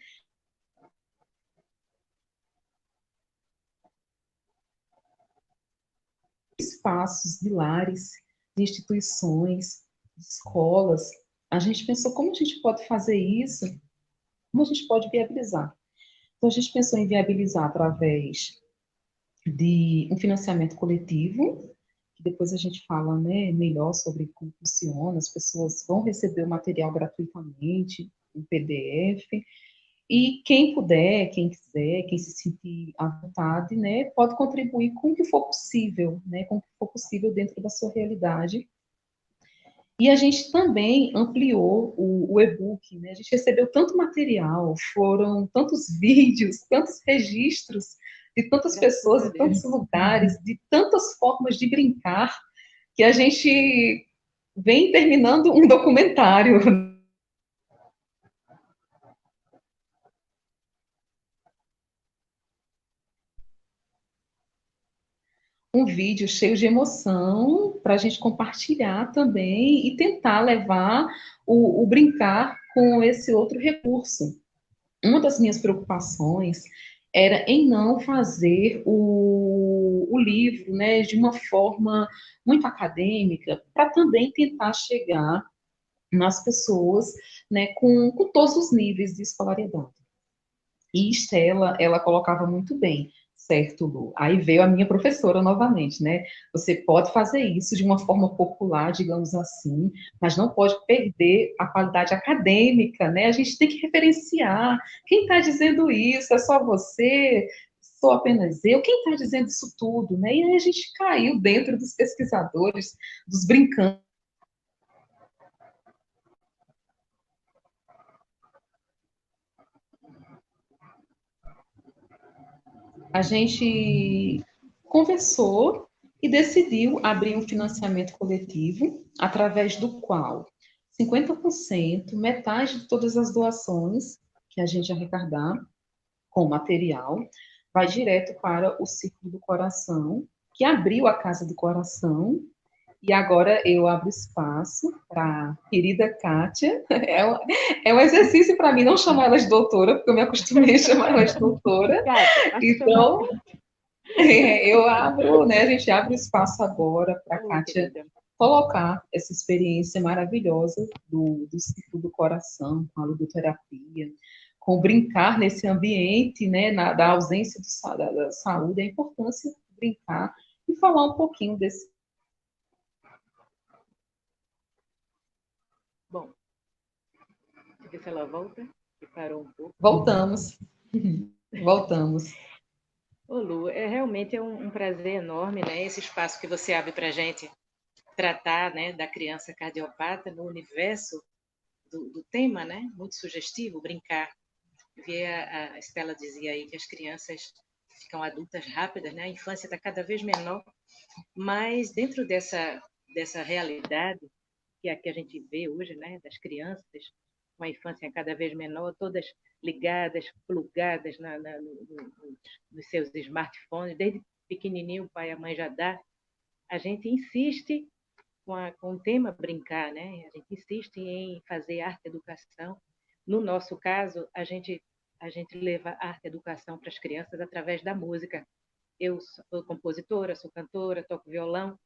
[SPEAKER 1] Espaços de lares, de instituições, de escolas. A gente pensou como a gente pode fazer isso, como a gente pode viabilizar. Então, a gente pensou em viabilizar através de um financiamento coletivo, que depois a gente fala, né, melhor sobre como funciona, as pessoas vão receber o material gratuitamente, em PDF, E quem puder, quem quiser, quem se sentir à vontade, né, pode contribuir com o que for possível, né, com o que for possível dentro da sua realidade. E a gente também ampliou o e-book, né? A gente recebeu tanto material, foram tantos vídeos, tantos registros de tantas
[SPEAKER 4] Graças
[SPEAKER 1] pessoas,
[SPEAKER 4] a
[SPEAKER 1] de tantos
[SPEAKER 4] Deus.
[SPEAKER 1] lugares, de tantas formas de brincar, que a gente vem terminando um documentário. Um vídeo cheio de emoção para a gente compartilhar também e tentar levar o brincar com esse outro recurso. Uma das minhas preocupações era em não fazer o livro, né, de uma forma muito acadêmica, para também tentar chegar nas pessoas, né, com todos os níveis de escolaridade. E Estela, ela colocava muito bem, certo, Lu? Aí veio a minha professora novamente, né? Você pode fazer isso de uma forma popular, digamos assim, mas não pode perder a qualidade acadêmica, né? A gente tem que referenciar. Quem está dizendo isso? É só você? Sou apenas eu? Quem está dizendo isso tudo, né? E aí a gente caiu dentro dos pesquisadores, dos brincantes. A gente conversou e decidiu abrir um financiamento coletivo, através do qual 50%, metade de todas as doações que a gente arrecadar com material, vai direto para o Círculo do Coração, que abriu a Casa do Coração, e agora eu abro espaço para a querida Kátia. É um exercício para mim não chamar ela de doutora, porque eu me acostumei a chamar ela de doutora.
[SPEAKER 5] Kátia, pode chamar
[SPEAKER 1] Então, eu abro, né, a gente abre espaço agora para a
[SPEAKER 5] assim,
[SPEAKER 1] Kátia
[SPEAKER 5] querida.
[SPEAKER 1] colocar essa experiência maravilhosa do ciclo do coração, com a ludoterapia, com brincar nesse ambiente, né, da ausência da saúde, a importância de brincar e falar um pouquinho desse.
[SPEAKER 5] Bom, deixa eu ver se ela volta, que parou um pouco.
[SPEAKER 1] Voltamos, voltamos.
[SPEAKER 4] Ô, Lu, realmente é um prazer enorme, né? Esse espaço que você abre para a gente tratar, né, da criança cardiopata no universo do tema, né? Muito sugestivo, brincar. A Estela dizia aí que as crianças ficam adultas rápidas, né? A infância está cada vez menor, mas dentro dessa realidade que é a que a gente vê hoje, né? Das crianças com a infância cada vez menor, todas ligadas, plugadas nos seus smartphones, desde pequenininho o pai e a mãe já dá. A gente insiste com o tema brincar, né? A gente insiste em fazer arte-educação. No nosso caso, a gente leva arte-educação para as crianças através da música. Eu sou compositora, sou cantora, toco violão,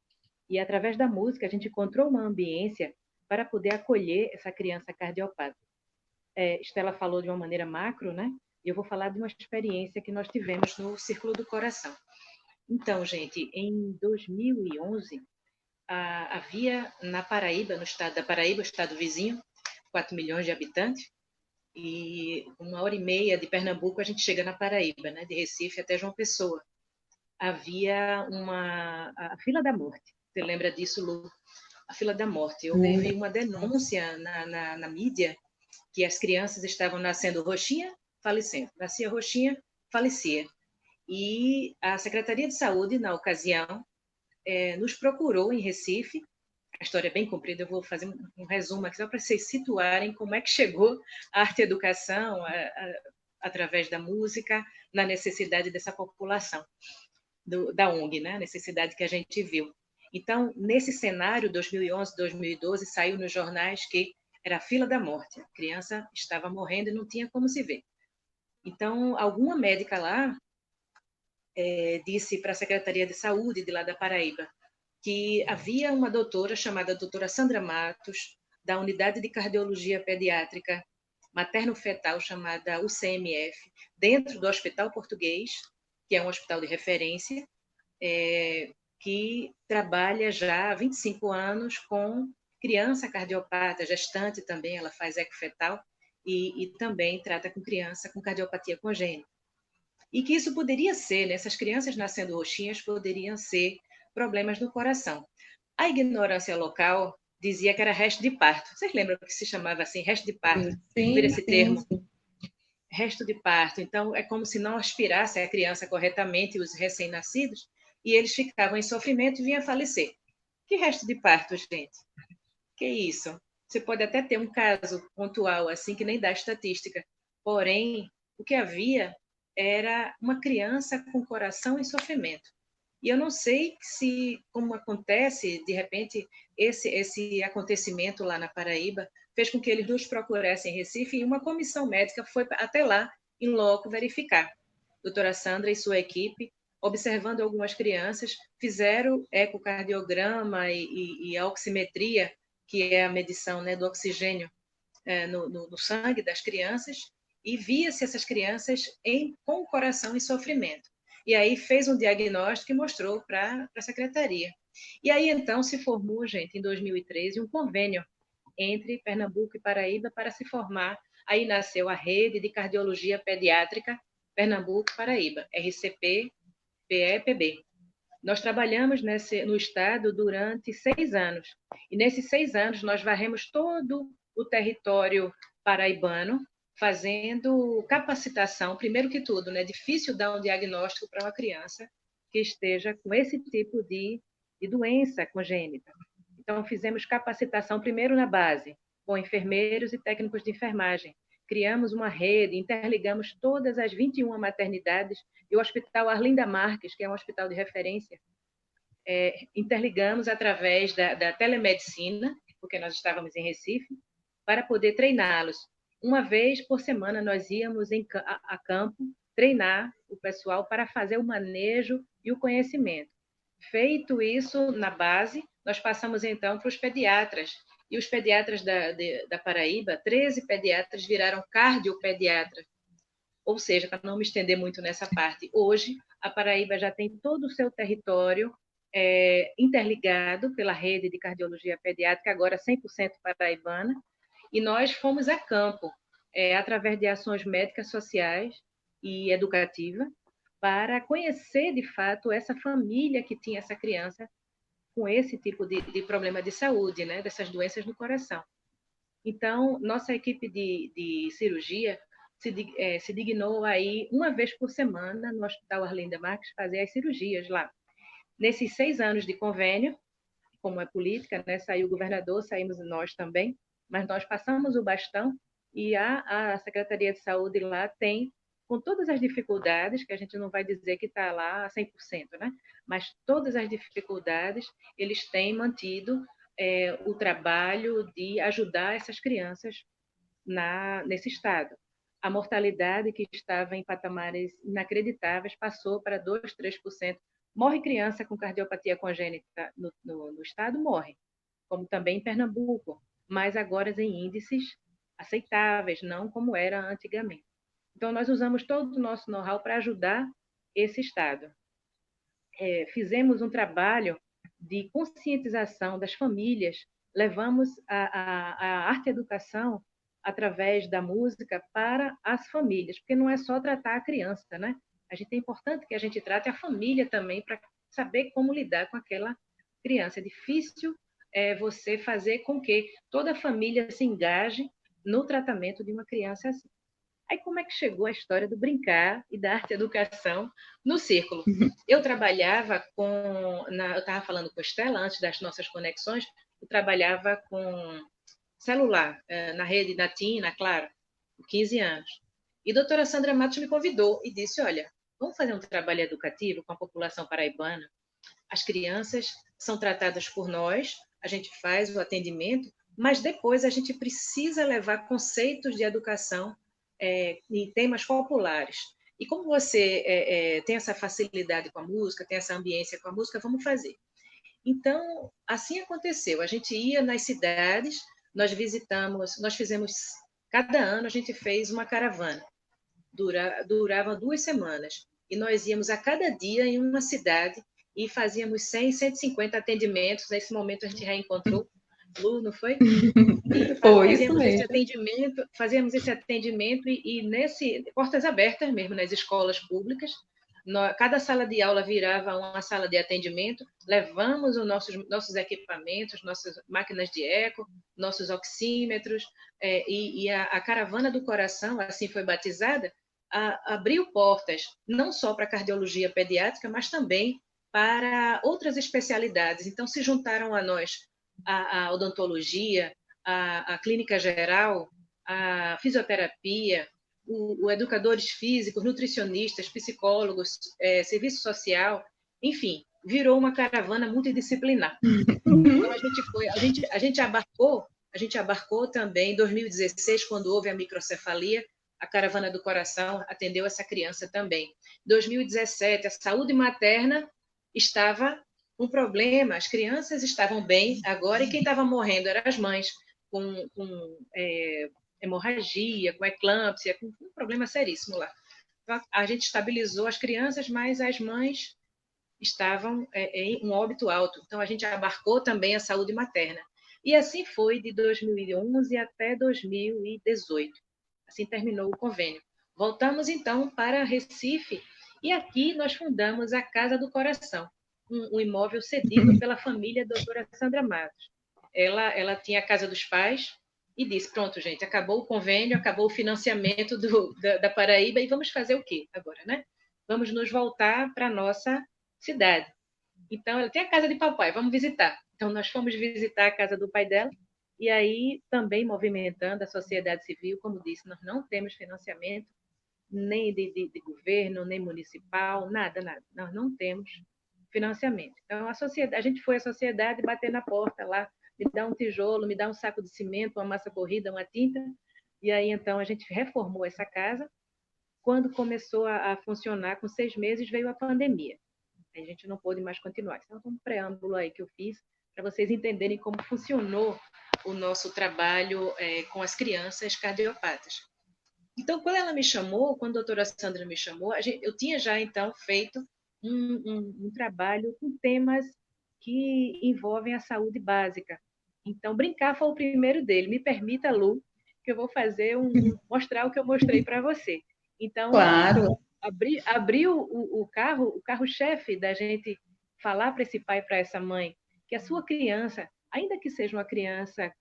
[SPEAKER 4] e através da música a gente encontrou uma ambiência para poder acolher essa criança cardiopata. Estela falou de uma maneira macro, né? E eu vou falar de uma experiência que nós tivemos no Círculo do Coração. Então, gente, em 2011, havia na Paraíba, no estado da Paraíba, o estado vizinho, 4 milhões de habitantes, e 1h30 de Pernambuco a gente chega na Paraíba, né, de Recife até João Pessoa. Havia a fila da morte. Você lembra disso, Lu? A fila da morte. Houve uma denúncia na mídia que as crianças estavam nascendo roxinha, falecendo. Nascia roxinha, falecia. E a Secretaria de Saúde, na ocasião, nos procurou em Recife. A história é bem comprida, eu vou fazer um resumo aqui só para vocês situarem como é que chegou a arte-educação através da música na necessidade dessa população da ONG, né? A necessidade que a gente viu. Então, nesse cenário, 2011, 2012, saiu nos jornais que era a fila da morte. A criança estava morrendo e não tinha como se ver. Então, alguma médica lá disse para a Secretaria de Saúde de lá da Paraíba que havia uma doutora chamada doutora Sandra Matos, da Unidade de Cardiologia Pediátrica Materno-Fetal, chamada UCMF, dentro do Hospital Português, que é um hospital de referência, que trabalha já há 25 anos com criança cardiopata, gestante também, ela faz ecofetal, e também trata com criança com cardiopatia congênita. E que isso poderia ser, né, essas crianças nascendo roxinhas poderiam ser problemas no coração. A ignorância local dizia que era resto de parto. Vocês lembram que se chamava assim, resto de parto?
[SPEAKER 1] Sim,
[SPEAKER 4] Vira esse termo?
[SPEAKER 1] sim.
[SPEAKER 4] Resto de parto. Então, é como se não aspirasse a criança corretamente, os recém-nascidos, e eles ficavam em sofrimento e vinham a falecer. Que resto de parto, gente? Que isso? Você pode até ter um caso pontual, assim, que nem dá estatística. Porém, o que havia era uma criança com coração em sofrimento. E eu não sei se, como acontece, de repente, esse acontecimento lá na Paraíba fez com que eles nos procurassem em Recife e uma comissão médica foi até lá, em loco, verificar. Doutora Sandra e sua equipe, observando algumas crianças, fizeram ecocardiograma e a oximetria, que é a medição, né, do oxigênio no sangue das crianças, e via-se essas crianças com o coração em sofrimento. E aí fez um diagnóstico e mostrou para a secretaria. E aí, então, se formou, gente, em 2013, um convênio entre Pernambuco e Paraíba para se formar. Aí nasceu a Rede de Cardiologia Pediátrica Pernambuco-Paraíba, RCP-PEPB. Nós trabalhamos no estado durante 6 anos. E nesses 6 anos, nós varremos todo o território paraibano, fazendo capacitação, primeiro que tudo, né? É difícil dar um diagnóstico para uma criança que esteja com esse tipo de doença congênita. Então, fizemos capacitação primeiro na base, com enfermeiros e técnicos de enfermagem. Criamos uma rede, interligamos todas as 21 maternidades e o Hospital Arlinda Marques, que é um hospital de referência, interligamos através da telemedicina, porque nós estávamos em Recife, para poder treiná-los. Uma vez por semana nós íamos a campo treinar o pessoal para fazer o manejo e o conhecimento. Feito isso na base, nós passamos então para os pediatras. E os pediatras da Paraíba, 13 pediatras viraram cardiopediatras. Ou seja, para não me estender muito nessa parte, hoje a Paraíba já tem todo o seu território interligado pela rede de cardiologia pediátrica, agora 100% paraibana, e nós fomos a campo, através de ações médicas, sociais e educativas, para conhecer, de fato, essa família que tinha essa criança com esse tipo de problema de saúde, né, dessas doenças no coração. Então, nossa equipe de cirurgia se dignou aí, uma vez por semana, no Hospital Arlinda Marques, fazer as cirurgias lá. Nesses 6 anos de convênio, como é política, né, saiu o governador, saímos nós também, mas nós passamos o bastão e a Secretaria de Saúde lá tem, com todas as dificuldades, que a gente não vai dizer que está lá a 100%, né? Mas todas as dificuldades, eles têm mantido o trabalho de ajudar essas crianças nesse estado. A mortalidade, que estava em patamares inacreditáveis, passou para 2%, 3%. Morre criança com cardiopatia congênita no estado, morre, como também em Pernambuco, mas agora em índices aceitáveis, não como era antigamente. Então, nós usamos todo o nosso know-how para ajudar esse estado. Fizemos um trabalho de conscientização das famílias, levamos a arte-educação através da música para as famílias, porque não é só tratar a criança, né? É importante que a gente trate a família também para saber como lidar com aquela criança. É difícil você fazer com que toda a família se engaje no tratamento de uma criança assim. Aí como é que chegou a história do brincar e da arte-educação no círculo? Eu trabalhava eu estava falando com a Estela, antes das nossas conexões, eu trabalhava com celular, na rede da Tina, claro, por 15 anos. E a doutora Sandra Matos me convidou e disse, olha, vamos fazer um trabalho educativo com a população paraibana. As crianças são tratadas por nós, a gente faz o atendimento, mas depois a gente precisa levar conceitos de educação em temas populares. E como você tem essa facilidade com a música, tem essa ambiência com a música, vamos fazer. Então, assim aconteceu. A gente ia nas cidades, nós fizemos, cada ano a gente fez uma caravana. Durava 2 semanas. E nós íamos a cada dia em uma cidade e fazíamos 100, 150 atendimentos. Nesse momento a gente reencontrou Lu, não foi?
[SPEAKER 1] Foi isso mesmo.
[SPEAKER 4] Fazíamos esse atendimento e nesse portas abertas mesmo nas escolas públicas. Cada sala de aula virava uma sala de atendimento, levamos os nossos equipamentos, nossas máquinas de eco, nossos oxímetros, e a Caravana do Coração, assim foi batizada, abriu portas não só para a cardiologia pediátrica, mas também para outras especialidades. Então, se juntaram a nós a odontologia, a clínica geral, a fisioterapia, o educadores físicos, nutricionistas, psicólogos, serviço social, enfim, virou uma caravana multidisciplinar. Então a gente abarcou também em 2016, quando houve a microcefalia, a Caravana do Coração atendeu essa criança também. Em 2017, a saúde materna estava um problema, as crianças estavam bem agora, e quem estava morrendo eram as mães, com hemorragia, com eclâmpsia, com um problema seríssimo lá. Então, a gente estabilizou as crianças, mas as mães estavam em um óbito alto. Então, a gente abarcou também a saúde materna. E assim foi de 2011 até 2018. Assim terminou o convênio. Voltamos, então, para Recife, e aqui nós fundamos a Casa do Coração, um imóvel cedido pela família doutora Sandra Matos. Ela tinha a casa dos pais e disse, pronto, gente, acabou o convênio, acabou o financiamento da Paraíba, e vamos fazer o quê agora, né? Vamos nos voltar para a nossa cidade. Então, ela tem a casa de papai, vamos visitar. Então, nós fomos visitar a casa do pai dela, e aí também movimentando a sociedade civil, como disse, nós não temos financiamento, nem de governo, nem municipal, nada. Nós não temos financiamento. Então, a gente foi à sociedade bater na porta lá, me dá um tijolo, me dá um saco de cimento, uma massa corrida, uma tinta, e aí então a gente reformou essa casa. Quando começou a funcionar, com 6 meses, veio a pandemia. A gente não pôde mais continuar. Então, um preâmbulo aí que eu fiz para vocês entenderem como funcionou o nosso trabalho com as crianças cardiopatas. Então, quando a doutora Sandra me chamou, eu tinha já, então, feito um trabalho com temas que envolvem a saúde básica. Então, brincar foi o primeiro dele. Me permita, Lu, que eu vou mostrar o que eu mostrei para você. Então,
[SPEAKER 1] claro.
[SPEAKER 4] Abrir o carro-chefe da gente falar para esse pai e para essa mãe que a sua criança, ainda que seja uma criança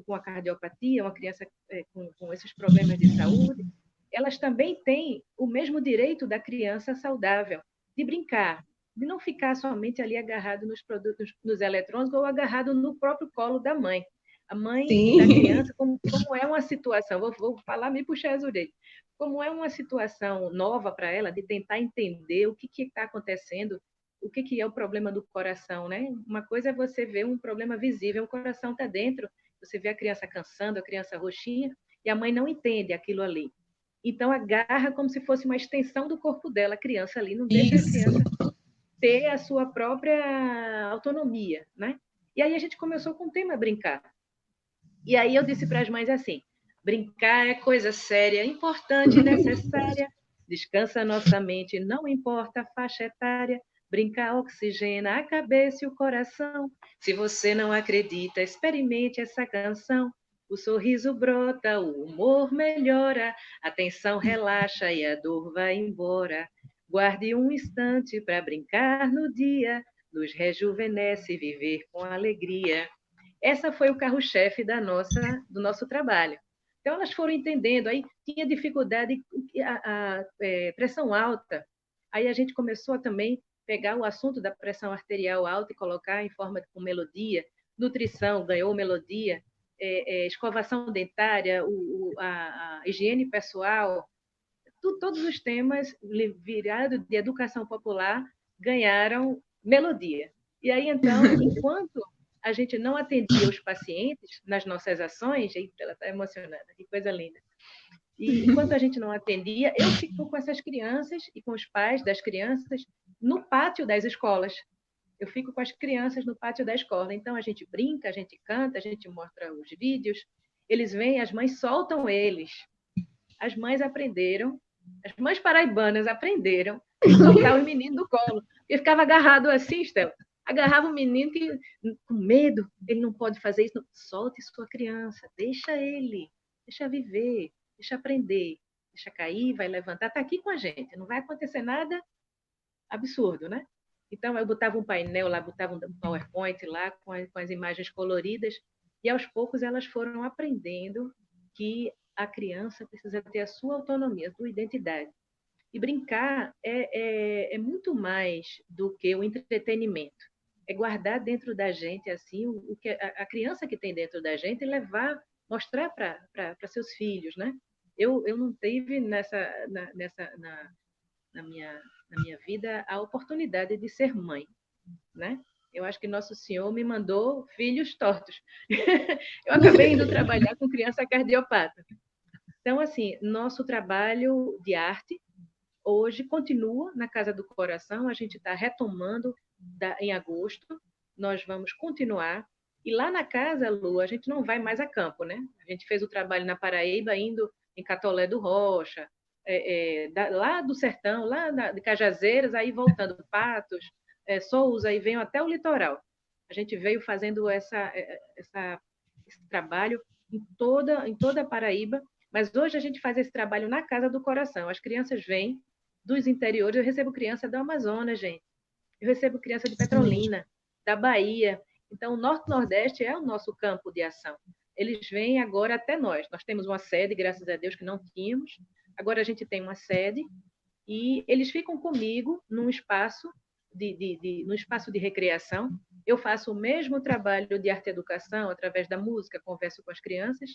[SPEAKER 4] com a cardiopatia, uma criança com esses problemas de saúde, elas também têm o mesmo direito da criança saudável, de brincar, de não ficar somente ali agarrado nos eletrônicos ou agarrado no próprio colo da mãe. A mãe da criança, como é uma situação, vou falar, me puxar as orelhas, como é uma situação nova para ela, de tentar entender o que está acontecendo, o que é o problema do coração, né? Uma coisa é você ver um problema visível, o coração está dentro, você vê a criança cansando, a criança roxinha, e a mãe não entende aquilo ali. Então, agarra como se fosse uma extensão do corpo dela, a criança ali, não deixa a criança ter a sua própria autonomia, né? E aí a gente começou com o tema brincar. E aí eu disse para as mães assim, brincar é coisa séria, importante e necessária, descansa nossa mente, não importa a faixa etária, brincar oxigena a cabeça e o coração. Se você não acredita, experimente essa canção. O sorriso brota, o humor melhora, a tensão relaxa e a dor vai embora. Guarde um instante para brincar no dia, nos rejuvenesce viver com alegria. Essa foi o carro-chefe do nosso trabalho. Então, elas foram entendendo, aí tinha dificuldade, a pressão alta, aí a gente começou a também pegar o assunto da pressão arterial alta e colocar em forma com melodia, nutrição ganhou melodia, escovação dentária, a higiene pessoal, todos os temas virados de educação popular ganharam melodia. E aí, então, enquanto a gente não atendia os pacientes nas nossas ações, ela está emocionada, que coisa linda. E enquanto a gente não atendia, eu fico com essas crianças e com os pais das crianças no pátio das escolas. Eu fico com as crianças no pátio da escola. Então, a gente brinca, a gente canta, a gente mostra os vídeos, eles vêm, as mães soltam eles. As mães aprenderam, as mães paraibanas aprenderam a soltar os meninos do colo. E ficava agarrado assim, Estela,
[SPEAKER 5] Agarrava o menino que, com medo, ele não pode fazer isso. Não. Solte sua criança, deixa ele, deixa viver, deixa aprender, deixa cair, vai levantar, está aqui com a gente, não vai acontecer nada absurdo, né? Então, eu botava um painel lá, botava um PowerPoint lá com as imagens coloridas, e aos poucos elas foram aprendendo que a criança precisa ter a sua autonomia, a sua identidade. E brincar é muito mais do que o entretenimento. É guardar dentro da gente assim o que a criança que tem dentro da gente e levar, mostrar para seus filhos, né? Eu não tive na minha vida a oportunidade de ser mãe, né? Eu acho que Nosso Senhor me mandou filhos tortos. Eu acabei indo trabalhar com criança cardiopata. Então, assim, nosso trabalho de arte hoje continua na Casa do Coração, a gente está retomando em agosto, nós vamos continuar. E lá na casa, Lu, a gente não vai mais a campo, né? A gente fez o trabalho na Paraíba, indo em Catolé do Rocha, lá do sertão, lá de Cajazeiras, aí voltando Patos, Sousa, aí venho até o litoral. A gente veio fazendo esse trabalho em toda a Paraíba, mas hoje a gente faz esse trabalho na Casa do Coração. As crianças vêm dos interiores, eu recebo criança do Amazonas, gente. Eu recebo criança de Petrolina, da Bahia. Então, o Norte-Nordeste é o nosso campo de ação. Eles vêm agora até nós. Nós temos uma sede, graças a Deus, que não tínhamos. Agora a gente tem uma sede e eles ficam comigo num espaço de recreação. Eu faço o mesmo trabalho de arte-educação através da música, converso com as crianças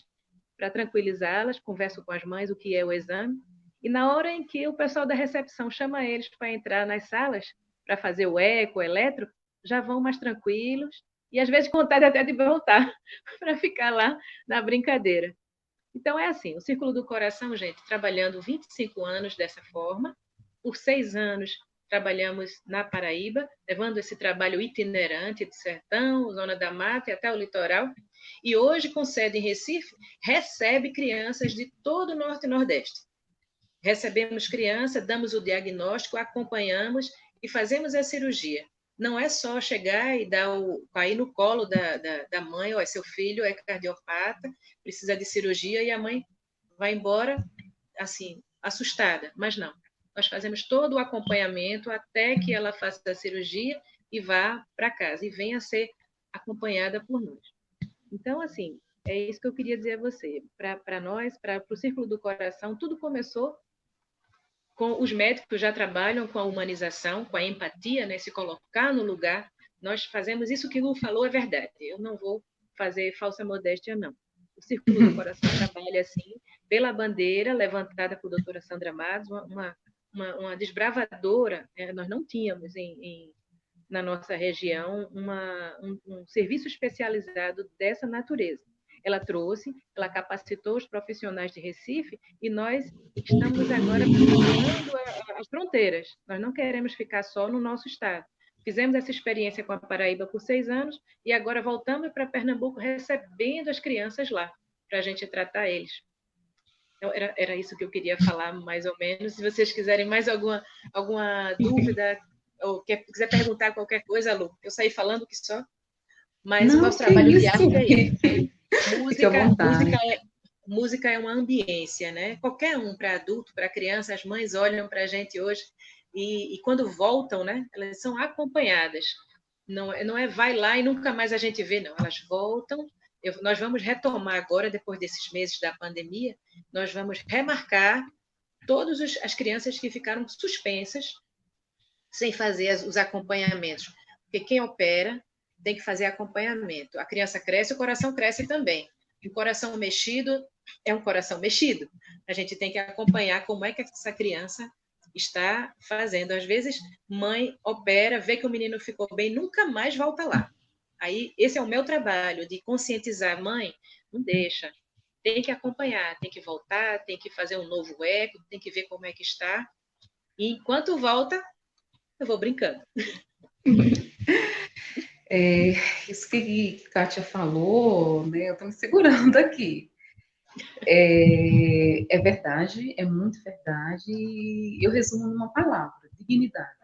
[SPEAKER 5] para tranquilizá-las, converso com as mães o que é o exame. E na hora em que o pessoal da recepção chama eles para entrar nas salas, para fazer o eco, o eletro, já vão mais tranquilos e às vezes com vontade até de voltar para ficar lá na brincadeira. Então é assim, o Círculo do Coração, gente, trabalhando 25 anos dessa forma, por 6 anos trabalhamos na Paraíba, levando esse trabalho itinerante do sertão, Zona da Mata e até o litoral, e hoje com sede em Recife, recebe crianças de todo o Norte e Nordeste. Recebemos criança, damos o diagnóstico, acompanhamos e fazemos a cirurgia. Não é só chegar e cair no colo da mãe, ó, seu filho é cardiopata, precisa de cirurgia, e a mãe vai embora, assim, assustada. Mas não, nós fazemos todo o acompanhamento até que ela faça a cirurgia e vá para casa, e venha a ser acompanhada por nós. Então, assim, é isso que eu queria dizer a você. Para nós, para o Círculo do Coração, tudo começou com os médicos que já trabalham com a humanização, com a empatia, né? Se colocar no lugar. Nós fazemos isso que o Lu falou, é verdade. Eu não vou fazer falsa modéstia, não. O Círculo do Coração trabalha assim, pela bandeira levantada por doutora Sandra Matos, uma desbravadora. Nós não tínhamos na nossa região um serviço especializado dessa natureza. Ela trouxe, ela capacitou os profissionais de Recife e nós estamos agora procurando as fronteiras. Nós não queremos ficar só no nosso estado. Fizemos essa experiência com a Paraíba por 6 anos e agora voltamos para Pernambuco recebendo as crianças lá, para a gente tratar eles. Então, era isso que eu queria falar, mais ou menos. Se vocês quiserem mais alguma dúvida ou quiser perguntar qualquer coisa, Lu, eu saí falando que só, mas o nosso trabalho de arte é isso. Música é uma ambiência, né? Qualquer um, para adulto, para criança, as mães olham para a gente hoje e quando voltam, né? Elas são acompanhadas. Não é vai lá e nunca mais a gente vê, não. Elas voltam. Nós vamos retomar agora, depois desses meses da pandemia, nós vamos remarcar todas as crianças que ficaram suspensas sem fazer os acompanhamentos. Porque quem opera tem que fazer acompanhamento. A criança cresce, o coração cresce também. O coração mexido é um coração mexido. A gente tem que acompanhar como é que essa criança está fazendo. Às vezes, mãe opera, vê que o menino ficou bem, nunca mais volta lá. Aí, esse é o meu trabalho, de conscientizar. Mãe, não deixa. Tem que acompanhar, tem que voltar, tem que fazer um novo eco, tem que ver como é que está. E enquanto volta, eu vou brincando.
[SPEAKER 1] Isso que a Kátia falou, né, eu estou me segurando aqui. É verdade, é muito verdade. E eu resumo numa palavra: dignidade.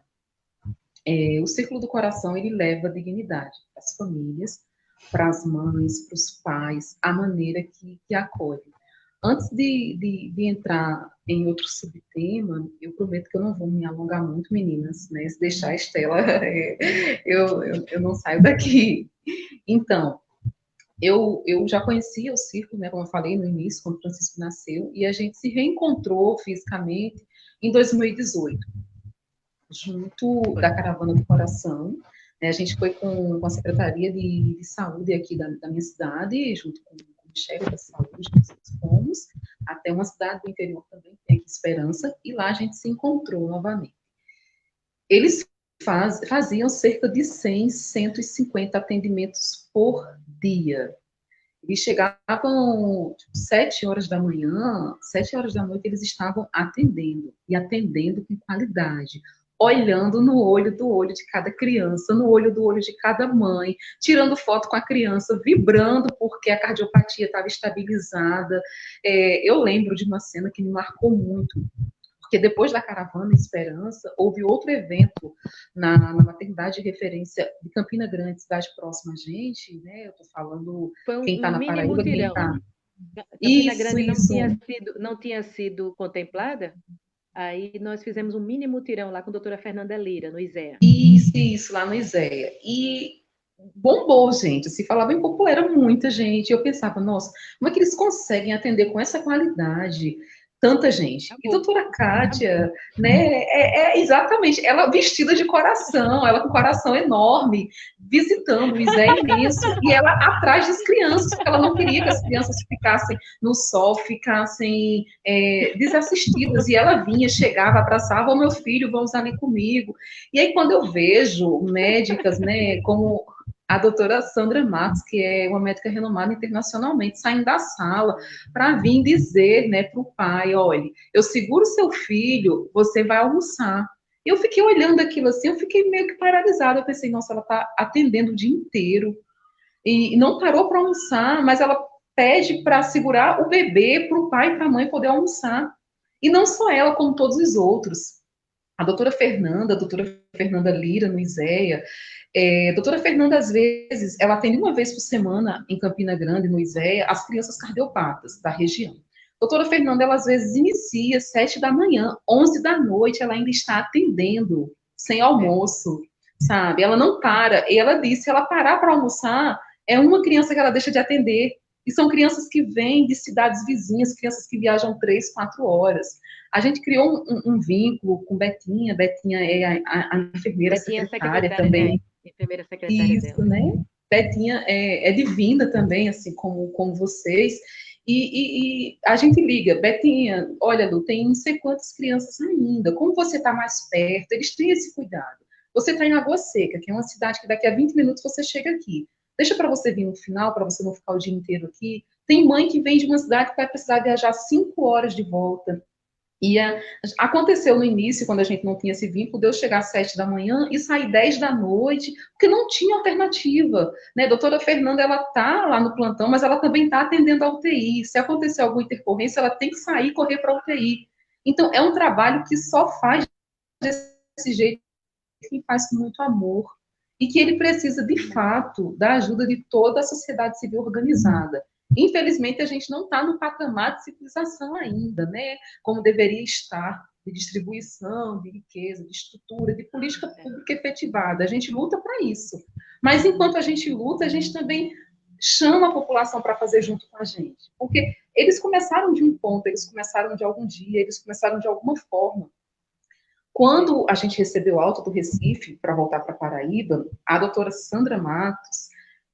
[SPEAKER 1] O Círculo do Coração, ele leva dignidade para as famílias, para as mães, para os pais, a maneira que acolhe. Antes de entrar em outro subtema, eu prometo que eu não vou me alongar muito, meninas, né? Se deixar a Estela, eu não saio daqui. Então, eu já conhecia o Círculo, né, como eu falei no início, quando o Francisco nasceu, e a gente se reencontrou fisicamente em 2018, junto da Caravana do Coração. Né, a gente foi com a Secretaria de Saúde aqui da minha cidade, junto com o Ministério da Saúde, nós fomos até uma cidade do interior também, que tem aqui Esperança, e lá a gente se encontrou novamente. Eles faziam cerca de 100, 150 atendimentos por dia. Eles chegavam, tipo, 7 horas da manhã, 7 horas da noite, eles estavam atendendo, e atendendo com qualidade, olhando no olho do olho de cada criança, no olho do olho de cada mãe, tirando foto com a criança, vibrando porque a cardiopatia estava estabilizada. Eu lembro de uma cena que me marcou muito, porque depois da Caravana Esperança, houve outro evento na maternidade de referência de Campina Grande, cidade próxima a gente, né? Eu estou falando
[SPEAKER 5] Foi
[SPEAKER 1] quem está
[SPEAKER 5] um
[SPEAKER 1] na
[SPEAKER 5] mini
[SPEAKER 1] Paraíba, quem
[SPEAKER 5] mutirão.
[SPEAKER 1] está...
[SPEAKER 5] Campina
[SPEAKER 1] Isso,
[SPEAKER 5] Grande
[SPEAKER 1] isso.
[SPEAKER 5] não tinha sido contemplada, aí nós fizemos um mini mutirão lá com a doutora Fernanda Lira, no ISEA.
[SPEAKER 1] Isso, lá no ISEA. E bombou, gente. Se falava em popular, era muita gente. Eu pensava, nossa, como é que eles conseguem atender com essa qualidade tanta gente? E doutora Kátia, né, exatamente, ela vestida de coração, ela com o coração enorme, visitando o ISEA imenso, e ela atrás das crianças, porque ela não queria que as crianças ficassem no sol, ficassem desassistidas, e ela vinha, chegava, abraçava o meu filho, vamos ali comigo. E aí, quando eu vejo médicas, né, como a doutora Sandra Matos, que é uma médica renomada internacionalmente, saindo da sala para vir dizer, né, para o pai, olha, eu seguro seu filho, você vai almoçar. Eu fiquei olhando aquilo assim, eu fiquei meio que paralisada, eu pensei, nossa, ela está atendendo o dia inteiro, e não parou para almoçar, mas ela pede para segurar o bebê para o pai e para a mãe poder almoçar. E não só ela, como todos os outros. A doutora Fernanda Lira, no ISEA. Doutora Fernanda, às vezes, ela atende uma vez por semana em Campina Grande, no ISEA, as crianças cardiopatas da região. Doutora Fernanda, ela às vezes inicia 7 da manhã, 11 da noite, ela ainda está atendendo, sem almoço, sabe? Ela não para. E ela disse, se ela parar para almoçar, é uma criança que ela deixa de atender. E são crianças que vêm de cidades vizinhas, crianças que viajam 3, 4 horas. A gente criou um vínculo com Betinha. Betinha é a enfermeira
[SPEAKER 5] Betinha
[SPEAKER 1] secretária também.
[SPEAKER 5] Enfermeira secretária
[SPEAKER 1] Isso,
[SPEAKER 5] dela.
[SPEAKER 1] né? Betinha é divina também, assim como vocês. E a gente liga, Betinha, olha, Lu, tem não sei quantas crianças ainda. Como você está mais perto, eles têm esse cuidado. Você está em Água Seca, que é uma cidade que daqui a 20 minutos você chega aqui. Deixa para você vir no final, para você não ficar o dia inteiro aqui. Tem mãe que vem de uma cidade que vai precisar viajar 5 horas de volta. E aconteceu no início, quando a gente não tinha esse vínculo, de eu chegar às 7 da manhã e sair 10 da noite, porque não tinha alternativa. Né? A doutora Fernanda, ela está lá no plantão, mas ela também está atendendo a UTI. Se acontecer alguma intercorrência, ela tem que sair e correr para a UTI. Então, é um trabalho que só faz desse jeito, quem faz com muito amor. E que ele precisa, de fato, da ajuda de toda a sociedade civil organizada. Infelizmente, a gente não está no patamar de civilização ainda, né? Como deveria estar, de distribuição, de riqueza, de estrutura, de política pública efetivada. A gente luta para isso. Mas, enquanto a gente luta, a gente também chama a população para fazer junto com a gente. Porque eles começaram de um ponto, eles começaram de algum dia, eles começaram de alguma forma. Quando a gente recebeu alta do Recife para voltar para Paraíba, a doutora Sandra Matos,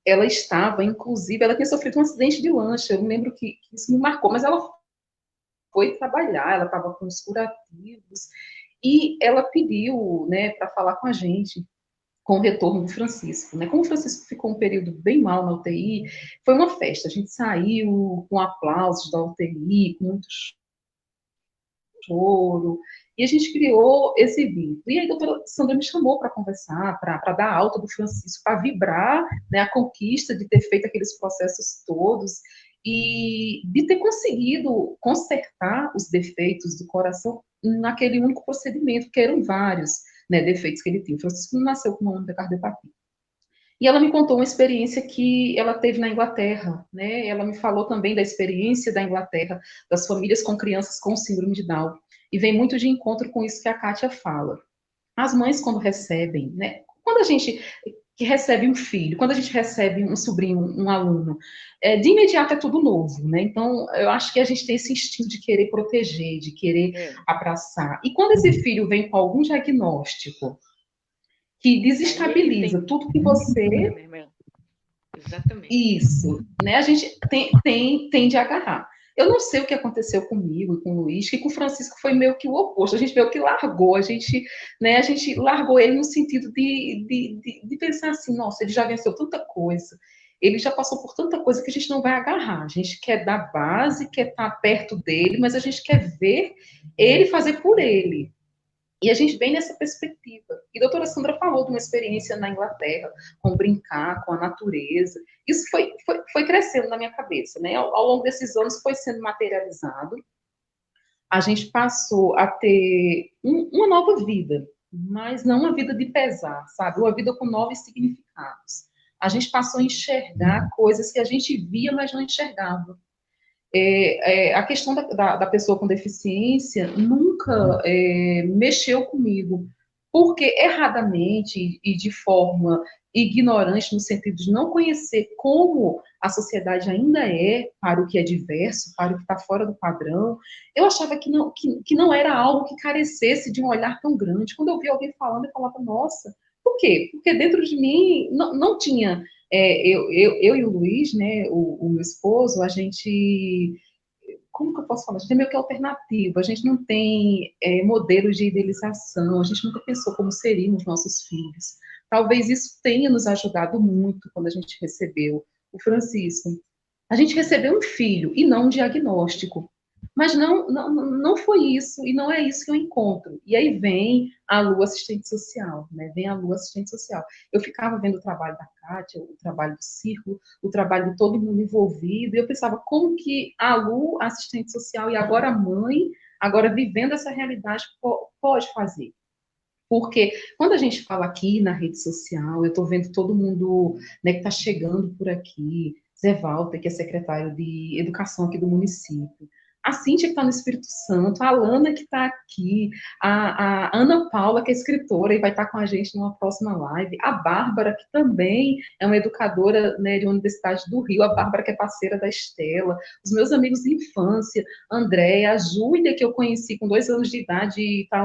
[SPEAKER 1] ela estava, inclusive, ela tinha sofrido um acidente de lancha, eu me lembro que isso me marcou, mas ela foi trabalhar, ela estava com os curativos, e ela pediu, né, para falar com a gente, com o retorno do Francisco, né, como o Francisco ficou um período bem mal na UTI, foi uma festa, a gente saiu com aplausos da UTI, com muito choro, e a gente criou esse vínculo. E aí a doutora Sandra me chamou para conversar, para dar alta do Francisco, para vibrar, né, a conquista de ter feito aqueles processos todos e de ter conseguido consertar os defeitos do coração naquele único procedimento, que eram vários. né, defeitos que ele tinha. O Francisco não nasceu com uma única cardiopatia. E ela me contou uma experiência que ela teve na Inglaterra, né? Ela me falou também da experiência da Inglaterra, das famílias com crianças com síndrome de Down. E vem muito de encontro com isso que a Kátia fala. As mães, quando recebem, né? Quando a gente que recebe um filho, quando a gente recebe um sobrinho, um aluno, de imediato é tudo novo, né? Então, eu acho que a gente tem esse instinto de querer proteger, de querer abraçar. E quando esse filho vem com algum diagnóstico que desestabiliza tudo que você...
[SPEAKER 5] Exatamente.
[SPEAKER 1] Isso, né? A gente tem de agarrar. Eu não sei o que aconteceu comigo e com o Luiz, que com o Francisco foi meio que o oposto. A gente meio que largou, a gente largou ele no sentido de pensar assim, nossa, ele já venceu tanta coisa, ele já passou por tanta coisa que a gente não vai agarrar. A gente quer dar base, quer estar perto dele, mas a gente quer ver ele fazer por ele. E a gente vem nessa perspectiva. E a doutora Sandra falou de uma experiência na Inglaterra, com brincar, com a natureza. Isso foi crescendo na minha cabeça, né? Ao longo desses anos foi sendo materializado. A gente passou a ter uma nova vida, mas não uma vida de pesar, sabe? Uma vida com novos significados. A gente passou a enxergar coisas que a gente via, mas não enxergava. A questão da pessoa com deficiência nunca mexeu comigo, porque erradamente e de forma ignorante, no sentido de não conhecer como a sociedade ainda é para o que é diverso, para o que está fora do padrão, eu achava que não era algo que carecesse de um olhar tão grande. Quando eu via alguém falando, eu falava, nossa, por quê? Porque dentro de mim não tinha... eu e o Luiz, né, o meu esposo, a gente, como que eu posso falar? A gente é meio que alternativo, a gente não tem modelo de idealização, a gente nunca pensou como seriam os nossos filhos. Talvez isso tenha nos ajudado muito quando a gente recebeu o Francisco. A gente recebeu um filho e não um diagnóstico. Mas não foi isso, e não é isso que eu encontro. E aí vem a Lu assistente social, né? Vem a Lu assistente social. Eu ficava vendo o trabalho da Kátia, o trabalho do Círculo, o trabalho de todo mundo envolvido, e eu pensava, como que a Lu, assistente social, e agora a mãe, agora vivendo essa realidade, pode fazer? Porque quando a gente fala aqui na rede social, eu estou vendo todo mundo, né, que está chegando por aqui, Zé Walter, que é secretário de Educação aqui do município, a Cíntia, que está no Espírito Santo, a Alana, que está aqui, a Ana Paula, que é escritora e vai estar com a gente numa próxima live, a Bárbara, que também é uma educadora, né, de Universidade do Rio, a Bárbara, que é parceira da Estela, os meus amigos de infância, Andréia, a Júlia, que eu conheci com 2 anos de idade, e está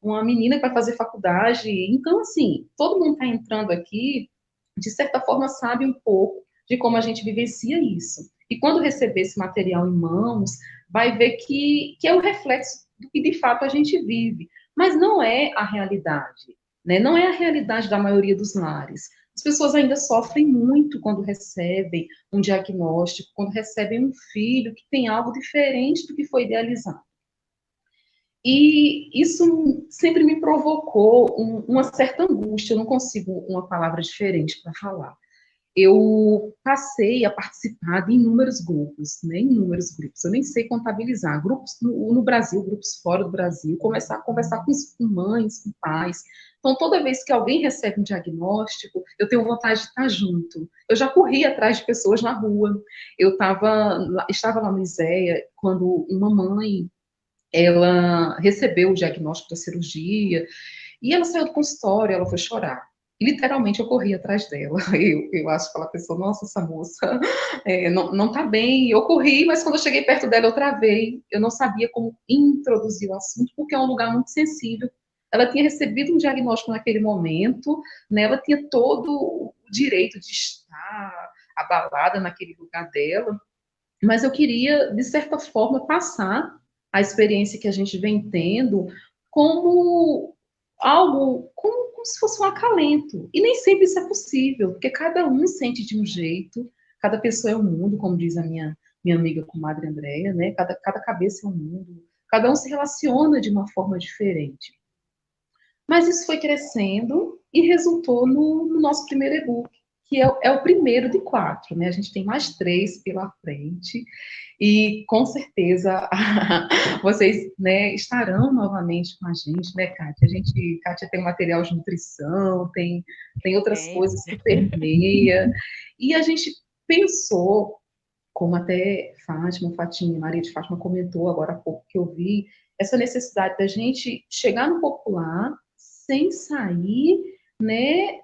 [SPEAKER 1] uma menina que vai fazer faculdade. Então, assim, todo mundo está entrando aqui, de certa forma, sabe um pouco de como a gente vivencia isso. E quando receber esse material em mãos, vai ver que é o reflexo do que, de fato, a gente vive. Mas não é a realidade, né? Não é a realidade da maioria dos lares. As pessoas ainda sofrem muito quando recebem um diagnóstico, quando recebem um filho que tem algo diferente do que foi idealizado. E isso sempre me provocou uma certa angústia, eu não consigo uma palavra diferente para falar. Eu passei a participar de inúmeros grupos, né, inúmeros grupos, eu nem sei contabilizar, grupos no Brasil, grupos fora do Brasil, começar a conversar com mães, com pais. Então, toda vez que alguém recebe um diagnóstico, eu tenho vontade de estar junto. Eu já corri atrás de pessoas na rua, eu estava lá no ISEA, quando uma mãe, ela recebeu o diagnóstico da cirurgia, e ela saiu do consultório, ela foi chorar. E, literalmente, eu corri atrás dela. Eu acho que ela pensou, nossa, essa moça não tá bem. Eu corri, mas quando eu cheguei perto dela, eu travei. Eu não sabia como introduzir o assunto, porque é um lugar muito sensível. Ela tinha recebido um diagnóstico naquele momento, né? Ela tinha todo o direito de estar abalada naquele lugar dela, mas eu queria, de certa forma, passar a experiência que a gente vem tendo como algo, como se fosse um acalento. E nem sempre isso é possível, porque cada um sente de um jeito, cada pessoa é um mundo, como diz a minha amiga comadre Andréia, né? Cada cabeça é um mundo, cada um se relaciona de uma forma diferente. Mas isso foi crescendo e resultou no nosso primeiro e-book, que é o primeiro de 4, né? A gente tem mais 3 pela frente, e com certeza vocês, né, estarão novamente com a gente, né, Kátia? Kátia tem material de nutrição, tem outras coisas que permeia, e a gente pensou, como até Fatinha, Maria de Fátima comentou agora há pouco que eu vi, essa necessidade da gente chegar no popular sem sair, né,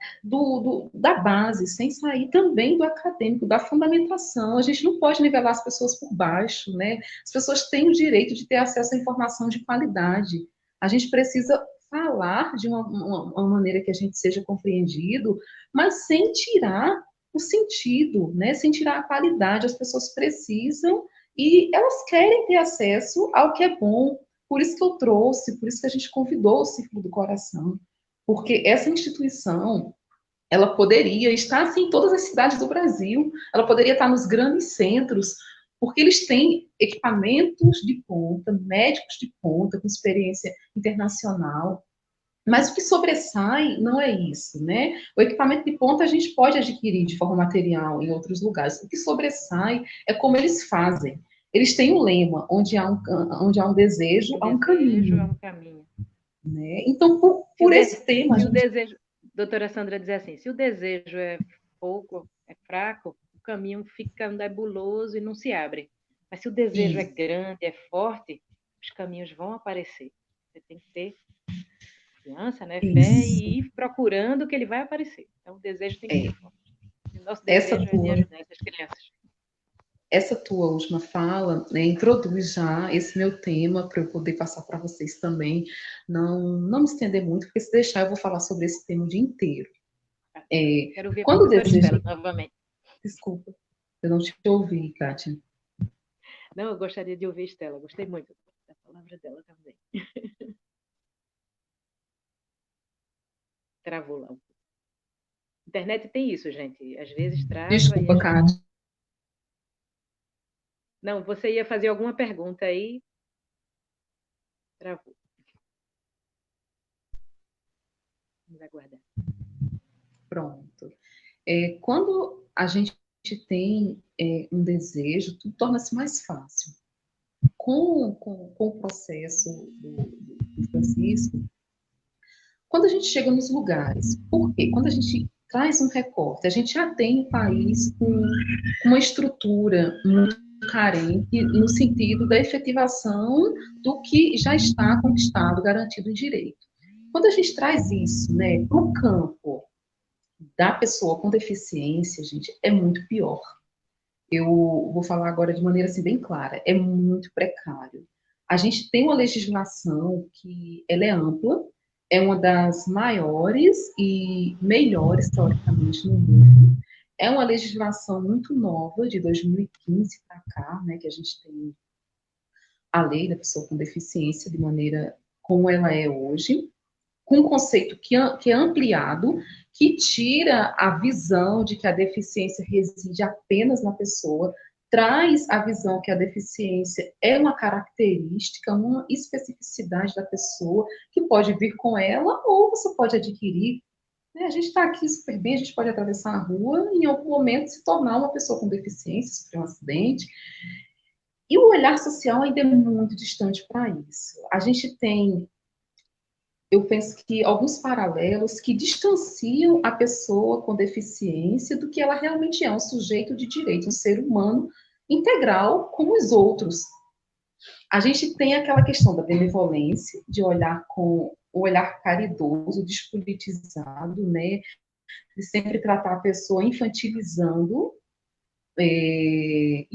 [SPEAKER 1] da base, sem sair também do acadêmico, da fundamentação. A gente não pode nivelar as pessoas por baixo, né? As pessoas têm o direito de ter acesso à informação de qualidade. A gente precisa falar de uma maneira que a gente seja compreendido, mas sem tirar o sentido, né? Sem tirar a qualidade. As pessoas precisam e elas querem ter acesso ao que é bom. Por isso que eu trouxe, por isso que a gente convidou o Círculo do Coração, porque essa instituição, ela poderia estar assim, em todas as cidades do Brasil, ela poderia estar nos grandes centros, porque eles têm equipamentos de ponta, médicos de ponta, com experiência internacional. Mas o que sobressai não é isso, né? O equipamento de ponta a gente pode adquirir de forma material em outros lugares. O que sobressai é como eles fazem. Eles têm um lema, onde há um desejo, há um caminho.
[SPEAKER 5] Há um caminho.
[SPEAKER 1] Né? Então, por esse tema...
[SPEAKER 5] Se o desejo, doutora Sandra diz assim, se o desejo é pouco, é fraco, o caminho fica nebuloso e não se abre. Mas se o desejo é grande, é forte, os caminhos vão aparecer. Você tem que ter confiança, né? Fé e ir procurando que ele vai aparecer. Então, o desejo tem que ser forte. O nosso desejo é de ajudar essas crianças.
[SPEAKER 1] Essa tua última fala, né, introduz já esse meu tema para eu poder passar para vocês também. Não me estender muito, porque se deixar eu vou falar sobre esse tema o dia inteiro.
[SPEAKER 5] Quero ver
[SPEAKER 1] quando o desejo...
[SPEAKER 5] novamente.
[SPEAKER 1] Desculpa, eu não te ouvi, Kátia.
[SPEAKER 5] Não, eu gostaria de ouvir Estela. Gostei muito da palavra dela também. Travou lá. Internet tem isso, gente. Às vezes trava.
[SPEAKER 1] Desculpa, Kátia.
[SPEAKER 5] Não, você ia fazer alguma pergunta aí? Travou. Vamos aguardar.
[SPEAKER 1] Pronto. Quando a gente tem um desejo, tudo torna-se mais fácil. Com o processo do Francisco, quando a gente chega nos lugares, por quê? Quando a gente traz um recorte, a gente já tem um país com uma estrutura muito carente no sentido da efetivação do que já está conquistado, garantido em direito. Quando a gente traz isso, né, para o campo da pessoa com deficiência, gente, é muito pior. Eu vou falar agora de maneira assim bem clara, é muito precário. A gente tem uma legislação que ela é ampla, é uma das maiores e melhores, teoricamente, no mundo. É uma legislação muito nova, de 2015 para cá, né, que a gente tem a lei da pessoa com deficiência de maneira como ela é hoje, com um conceito que é ampliado, que tira a visão de que a deficiência reside apenas na pessoa, traz a visão que a deficiência é uma característica, uma especificidade da pessoa, que pode vir com ela ou você pode adquirir. A gente está aqui super bem, a gente pode atravessar a rua e em algum momento se tornar uma pessoa com deficiência, sofrer um acidente. E o olhar social ainda é muito distante para isso. A gente tem, eu penso que alguns paralelos que distanciam a pessoa com deficiência do que ela realmente é, um sujeito de direito, um ser humano integral como os outros. A gente tem aquela questão da benevolência, de olhar com o olhar caridoso, despolitizado, né? De sempre tratar a pessoa infantilizando e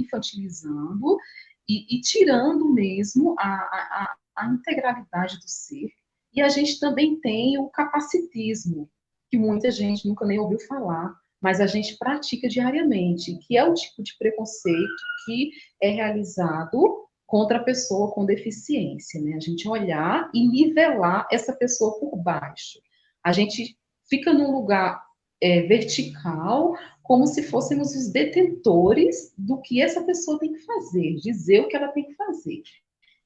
[SPEAKER 1] tirando mesmo a integralidade do ser. E a gente também tem o capacitismo, que muita gente nunca nem ouviu falar, mas a gente pratica diariamente, que é o tipo de preconceito que é realizado contra a pessoa com deficiência, né? A gente olhar e nivelar essa pessoa por baixo. A gente fica num lugar vertical, como se fôssemos os detentores do que essa pessoa tem que fazer, dizer o que ela tem que fazer.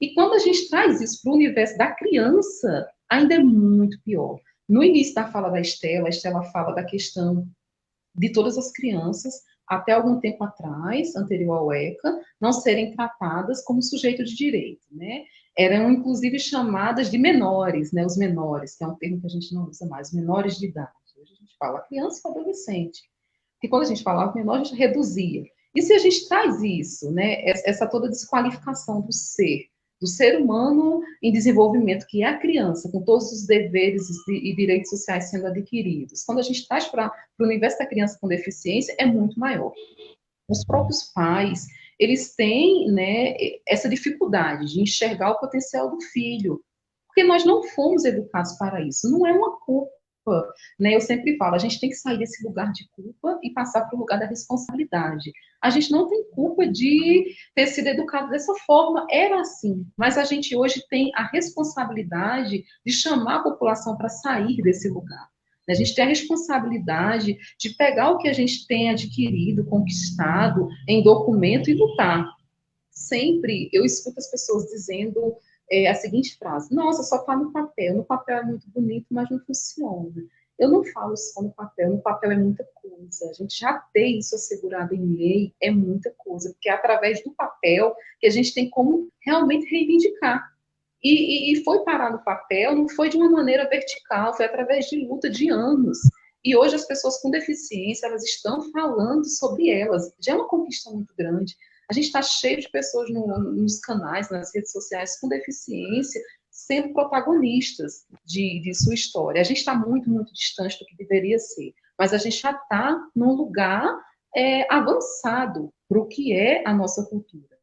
[SPEAKER 1] E quando a gente traz isso para o universo da criança, ainda é muito pior. No início da fala da Estela, a Estela fala da questão de todas as crianças, até algum tempo atrás, anterior ao ECA, não serem tratadas como sujeito de direito, né? Eram, inclusive, chamadas de menores, né? Os menores, que é um termo que a gente não usa mais, menores de idade. Hoje a gente fala criança e adolescente. Porque quando a gente falava menor, a gente reduzia. E se a gente traz isso, né? Essa toda desqualificação do ser humano em desenvolvimento, que é a criança, com todos os deveres e direitos sociais sendo adquiridos. Quando a gente traz para o universo da criança com deficiência, é muito maior. Os próprios pais, eles têm, né, essa dificuldade de enxergar o potencial do filho, porque nós não fomos educados para isso. Não é uma culpa, né? Eu sempre falo, a gente tem que sair desse lugar de culpa e passar para o lugar da responsabilidade. A gente não tem culpa de ter sido educado dessa forma, era assim, mas a gente hoje tem a responsabilidade de chamar a população para sair desse lugar. A gente tem a responsabilidade de pegar o que a gente tem adquirido, conquistado em documento e lutar. Sempre eu escuto as pessoas dizendo a seguinte frase: nossa, só está no papel é muito bonito, mas não funciona. Eu não falo só no papel é muita coisa. A gente já tem isso assegurado em lei, é muita coisa, porque é através do papel que a gente tem como realmente reivindicar. E foi parar no papel, não foi de uma maneira vertical, foi através de luta de anos. E hoje as pessoas com deficiência, elas estão falando sobre elas. Já é uma conquista muito grande. A gente está cheio de pessoas nos canais, nas redes sociais, com deficiência, sendo protagonistas de sua história. A gente está muito, muito distante do que deveria ser. Mas a gente já está num lugar avançado para o que é a nossa cultura.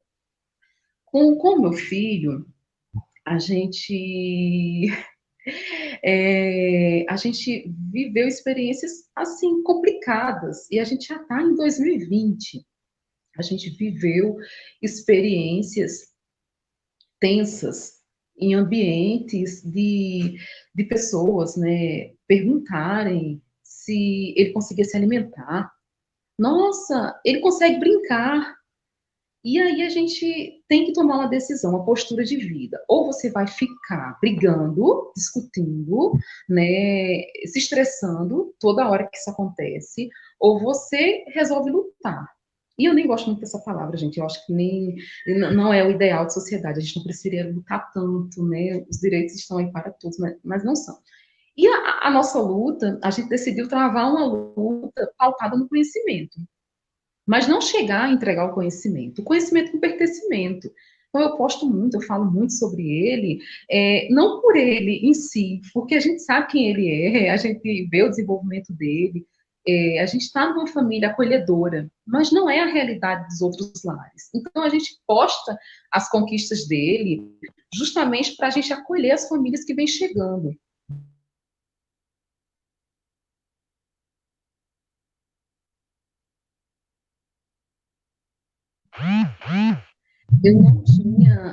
[SPEAKER 1] Com o meu filho, a gente viveu experiências assim complicadas e a gente já está em 2020. A gente viveu experiências tensas em ambientes de pessoas, né, perguntarem se ele conseguia se alimentar. Nossa, ele consegue brincar. E aí a gente tem que tomar uma decisão, uma postura de vida. Ou você vai ficar brigando, discutindo, né, se estressando toda hora que isso acontece, ou você resolve lutar. E eu nem gosto muito dessa palavra, gente. Eu acho que não é o ideal de sociedade. A gente não precisaria lutar tanto, né? Os direitos estão aí para todos, mas não são. E a nossa luta, a gente decidiu travar uma luta pautada no conhecimento. Mas não chegar a entregar o conhecimento com pertencimento. Então, eu posto muito, eu falo muito sobre ele, não por ele em si, porque a gente sabe quem ele é, a gente vê o desenvolvimento dele, a gente está numa família acolhedora, mas não é a realidade dos outros lares. Então, a gente posta as conquistas dele justamente para a gente acolher as famílias que vêm chegando.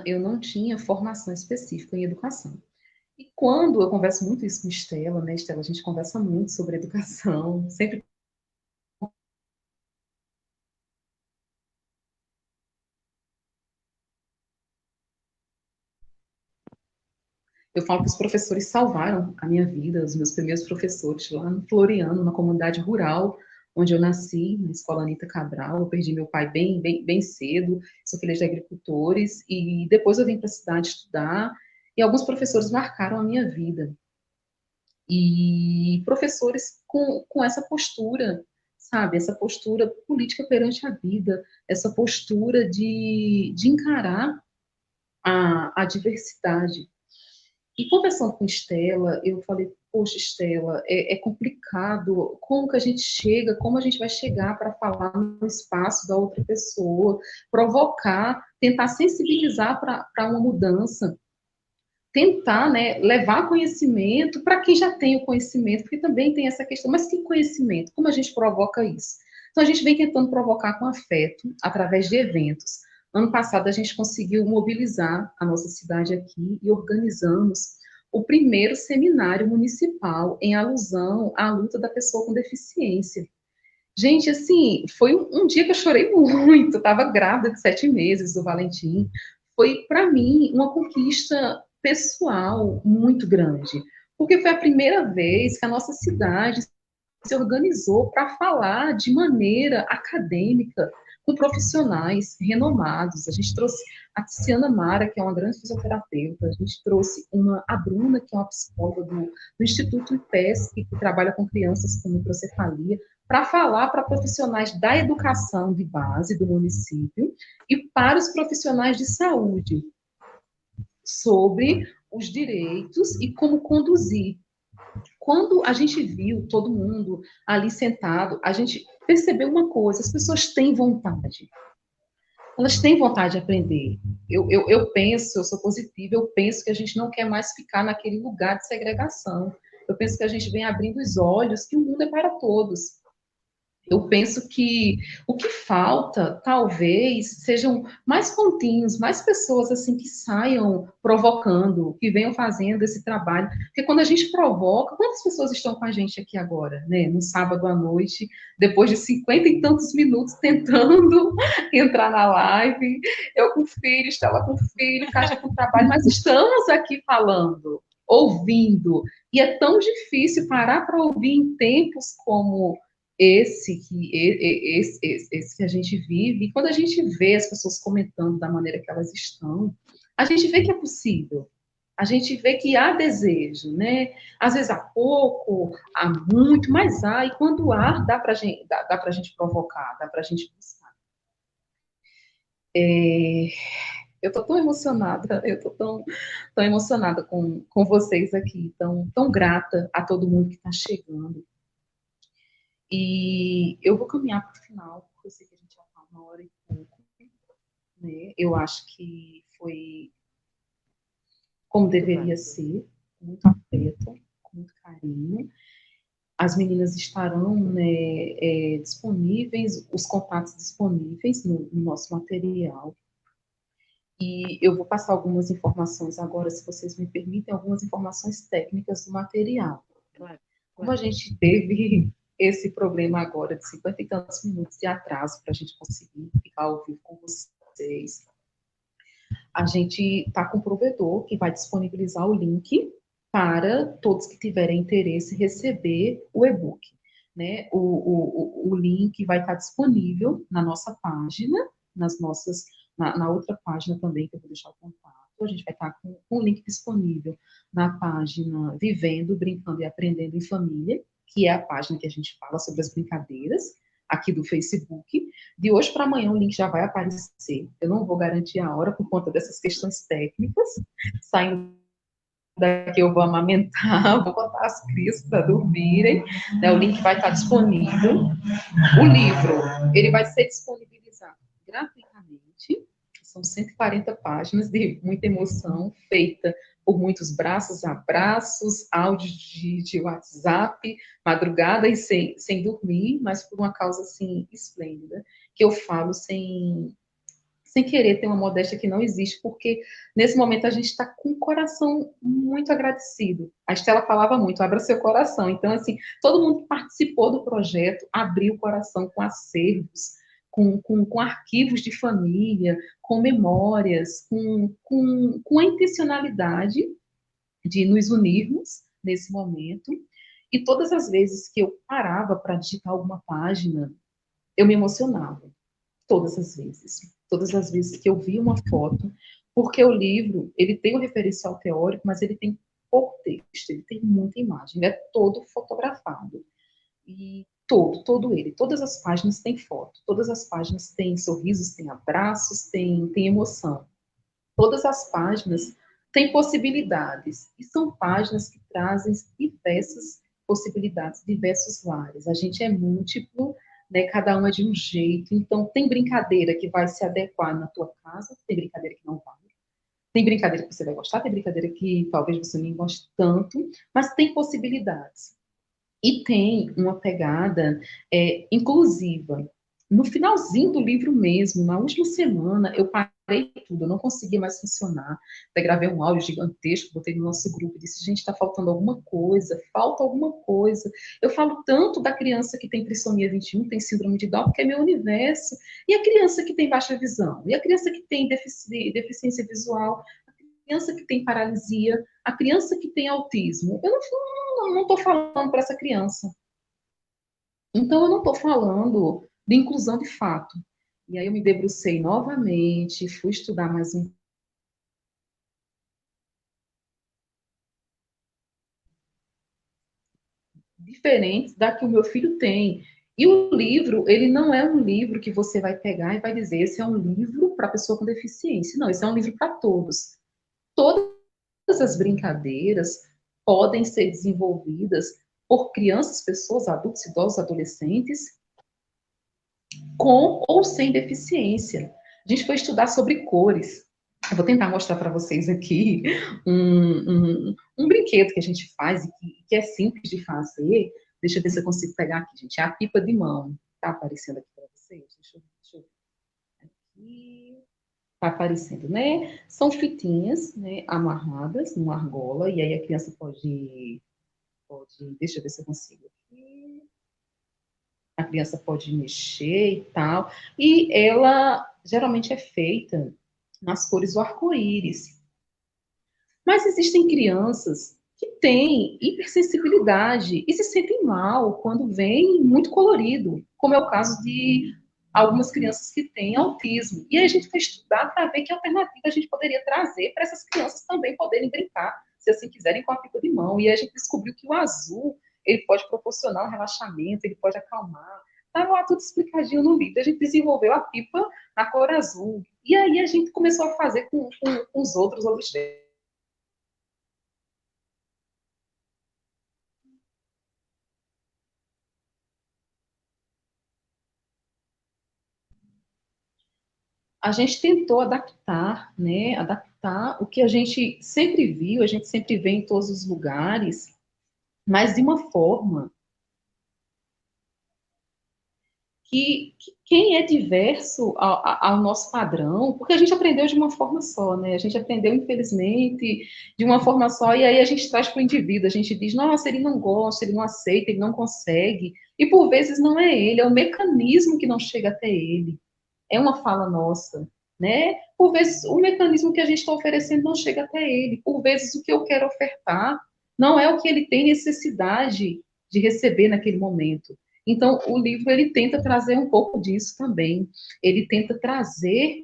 [SPEAKER 1] Eu não tinha formação específica em educação. E quando eu converso muito isso com Estela, né, Estela, a gente conversa muito sobre educação, sempre. Eu falo que os professores salvaram a minha vida, os meus primeiros professores lá no Floriano, na comunidade rural, onde eu nasci, na Escola Anita Cabral. Eu perdi meu pai bem cedo, sou filha de agricultores, e depois eu vim para a cidade estudar, e alguns professores marcaram a minha vida. E professores com essa postura, sabe, essa postura política perante a vida, essa postura de encarar a diversidade. E conversando com Estela, eu falei, poxa, Estela, é complicado, como que a gente chega, como a gente vai chegar para falar no espaço da outra pessoa, provocar, tentar sensibilizar para uma mudança, tentar, né, levar conhecimento para quem já tem o conhecimento, porque também tem essa questão, mas que conhecimento? Como a gente provoca isso? Então, a gente vem tentando provocar com afeto, através de eventos. Ano passado, a gente conseguiu mobilizar a nossa cidade aqui e organizamos o primeiro seminário municipal em alusão à luta da pessoa com deficiência. Gente, assim, foi um dia que eu chorei muito, estava grávida de 7 meses do Valentim. Foi, para mim, uma conquista pessoal muito grande, porque foi a primeira vez que a nossa cidade se organizou para falar de maneira acadêmica com profissionais renomados. A gente trouxe a Tiziana Mara, que é uma grande fisioterapeuta, a gente trouxe a Bruna, que é uma psicóloga do Instituto IPESP, que trabalha com crianças com microcefalia, para falar para profissionais da educação de base do município e para os profissionais de saúde sobre os direitos e como conduzir. Quando a gente viu todo mundo ali sentado, a gente percebeu uma coisa: as pessoas têm vontade. Elas têm vontade de aprender. Eu penso, eu sou positiva, eu penso que a gente não quer mais ficar naquele lugar de segregação. Eu penso que a gente vem abrindo os olhos que o mundo é para todos. Eu penso que o que falta, talvez, sejam mais pontinhos, mais pessoas assim que saiam provocando, que venham fazendo esse trabalho. Porque quando a gente provoca, quantas pessoas estão com a gente aqui agora, né? No sábado à noite, depois de 50 e tantos minutos tentando entrar na live, eu com filho, Estela com filho, Kátia com trabalho, mas estamos aqui falando, ouvindo. E é tão difícil parar para ouvir em tempos como esse que a gente vive, e quando a gente vê as pessoas comentando da maneira que elas estão, a gente vê que é possível, a gente vê que há desejo, né? Às vezes há pouco, há muito, mas há, e quando há, dá pra gente provocar, dá pra gente buscar. Eu tô tão emocionada, eu tô tão emocionada com vocês aqui, tão grata a todo mundo que está chegando. E eu vou caminhar para o final, porque eu sei que a gente já está 1 hora e pouco, né? Eu acho que foi como deveria ser, com muito afeto, com muito carinho. As meninas estarão, né, disponíveis, os contatos disponíveis no nosso material. E eu vou passar algumas informações agora, se vocês me permitem, algumas informações técnicas do material.
[SPEAKER 5] Claro.
[SPEAKER 1] Como a gente teve esse problema agora de 50 e tantos minutos de atraso para a gente conseguir ficar ao vivo com vocês, a gente está com o provedor que vai disponibilizar o link para todos que tiverem interesse receber o e-book, né? O link vai estar disponível na nossa página, na outra página também, que eu vou deixar o contato. A gente vai estar com o link disponível na página Vivendo, Brincando e Aprendendo em Família, que é a página que a gente fala sobre as brincadeiras, aqui do Facebook. De hoje para amanhã o link já vai aparecer. Eu não vou garantir a hora por conta dessas questões técnicas. Saindo daqui eu vou amamentar, vou botar as crianças para dormirem, né? O link vai estar disponível. O livro, ele vai ser disponibilizado gratuitamente. São 140 páginas de muita emoção, feita por muitos braços, abraços, áudios de WhatsApp, madrugada e sem dormir, mas por uma causa, assim, esplêndida, que eu falo sem querer ter uma modéstia que não existe, porque nesse momento a gente está com o coração muito agradecido. A Estela falava muito, abra seu coração. Então, assim, todo mundo que participou do projeto abriu o coração com acervos, com arquivos de família, com memórias, com a intencionalidade de nos unirmos nesse momento. E todas as vezes que eu parava para digitar alguma página, eu me emocionava. Todas as vezes. Todas as vezes que eu via uma foto, porque o livro, ele tem um referencial teórico, mas ele tem pouco texto, ele tem muita imagem, ele é todo fotografado. E todo ele, todas as páginas têm foto, todas as páginas têm sorrisos, têm abraços, têm emoção. Todas as páginas têm possibilidades, e são páginas que trazem diversas possibilidades, diversos lares. A gente é múltiplo, né? Cada um é de um jeito, então tem brincadeira que vai se adequar na tua casa, tem brincadeira que não vai. Tem brincadeira que você vai gostar, tem brincadeira que talvez você nem goste tanto, mas tem possibilidades. E tem uma pegada inclusiva. No finalzinho do livro mesmo, na última semana, eu parei tudo, eu não conseguia mais funcionar. Até gravei um áudio gigantesco, botei no nosso grupo, disse, gente, está faltando alguma coisa, falta alguma coisa. Eu falo tanto da criança que tem trissomia 21, tem síndrome de Down, porque é meu universo. E a criança que tem baixa visão? E a criança que tem deficiência visual? A criança que tem paralisia? A criança que tem autismo? Eu não estou falando para essa criança. Então, eu não estou falando de inclusão de fato. E aí eu me debrucei novamente, fui estudar mais um diferente da que o meu filho tem. E o livro, ele não é um livro que você vai pegar e vai dizer, esse é um livro para pessoa com deficiência. Não, esse é um livro para todos. Todas as brincadeiras podem ser desenvolvidas por crianças, pessoas, adultos, idosos, adolescentes, com ou sem deficiência. A gente foi estudar sobre cores. Eu vou tentar mostrar para vocês aqui um brinquedo que a gente faz e que é simples de fazer. Deixa eu ver se eu consigo pegar aqui, gente. É a pipa de mão. Está aparecendo aqui para vocês? Deixa eu aqui. Está aparecendo, né? São fitinhas, né, amarradas numa argola, e aí a criança deixa eu ver se eu consigo aqui. A criança pode mexer e tal. E ela geralmente é feita nas cores do arco-íris. Mas existem crianças que têm hipersensibilidade e se sentem mal quando vem muito colorido, como é o caso de algumas crianças que têm autismo. E aí a gente foi estudar para ver que alternativa a gente poderia trazer para essas crianças também poderem brincar, se assim quiserem, com a pipa de mão. E aí a gente descobriu que o azul, ele pode proporcionar um relaxamento, ele pode acalmar. Estava lá tudo explicadinho no livro. A gente desenvolveu a pipa na cor azul. E aí a gente começou a fazer com os outros objetos. A gente tentou adaptar, né? Adaptar o que a gente sempre viu, a gente sempre vê em todos os lugares, mas de uma forma que quem é diverso ao nosso padrão, porque a gente aprendeu de uma forma só, né? A gente aprendeu, infelizmente, de uma forma só, e aí a gente traz para o indivíduo, a gente diz, nossa, ele não gosta, ele não aceita, ele não consegue, e por vezes não é ele, é o mecanismo que não chega até ele. É uma fala nossa, né? Por vezes o mecanismo que a gente está oferecendo não chega até ele. Por vezes o que eu quero ofertar não é o que ele tem necessidade de receber naquele momento. Então o livro ele tenta trazer um pouco disso também. Ele tenta trazer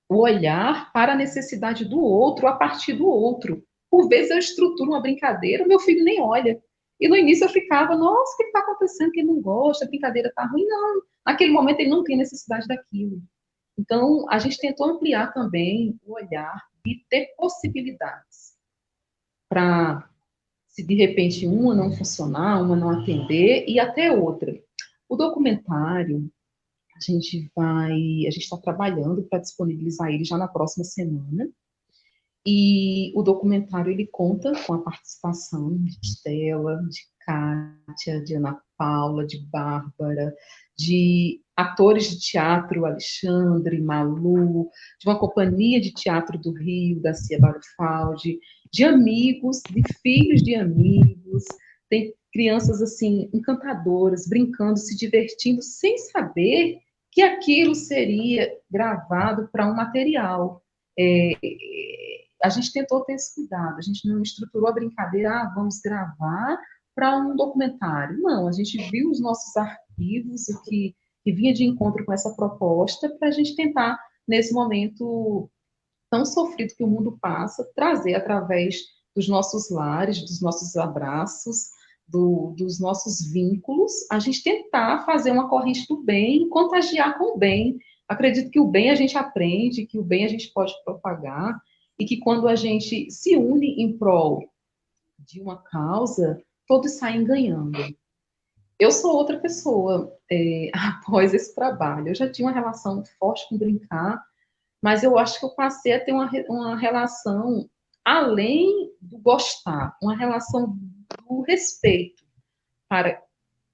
[SPEAKER 1] o olhar para a necessidade do outro a partir do outro. Por vezes eu estruturo uma brincadeira, meu filho nem olha. E no início eu ficava, nossa, o que está acontecendo? Que ele não gosta, a brincadeira está ruim. Não, naquele momento ele não tem necessidade daquilo. Então, a gente tentou ampliar também o olhar e ter possibilidades para, se de repente uma não funcionar, uma não atender, e até outra. O documentário, a gente está trabalhando para disponibilizar ele já na próxima semana. E o documentário ele conta com a participação de Stella, de Kátia, de Ana Paula, de Bárbara, de atores de teatro, Alexandre, Malu, de uma companhia de teatro do Rio, da Cia Barufaldi, de amigos, de filhos de amigos, tem crianças assim encantadoras, brincando, se divertindo, sem saber que aquilo seria gravado para um material. É, a gente tentou ter esse cuidado, a gente não estruturou a brincadeira, vamos gravar para um documentário. Não, a gente viu os nossos arquivos, o que vinha de encontro com essa proposta, para a gente tentar, nesse momento tão sofrido que o mundo passa, trazer através dos nossos lares, dos nossos abraços, dos nossos vínculos, a gente tentar fazer uma corrente do bem, contagiar com o bem. Acredito que o bem a gente aprende, que o bem a gente pode propagar, e que quando a gente se une em prol de uma causa, todos saem ganhando. Eu sou outra pessoa após esse trabalho. Eu já tinha uma relação forte com brincar, mas eu acho que eu passei a ter uma relação além do gostar, uma relação do respeito para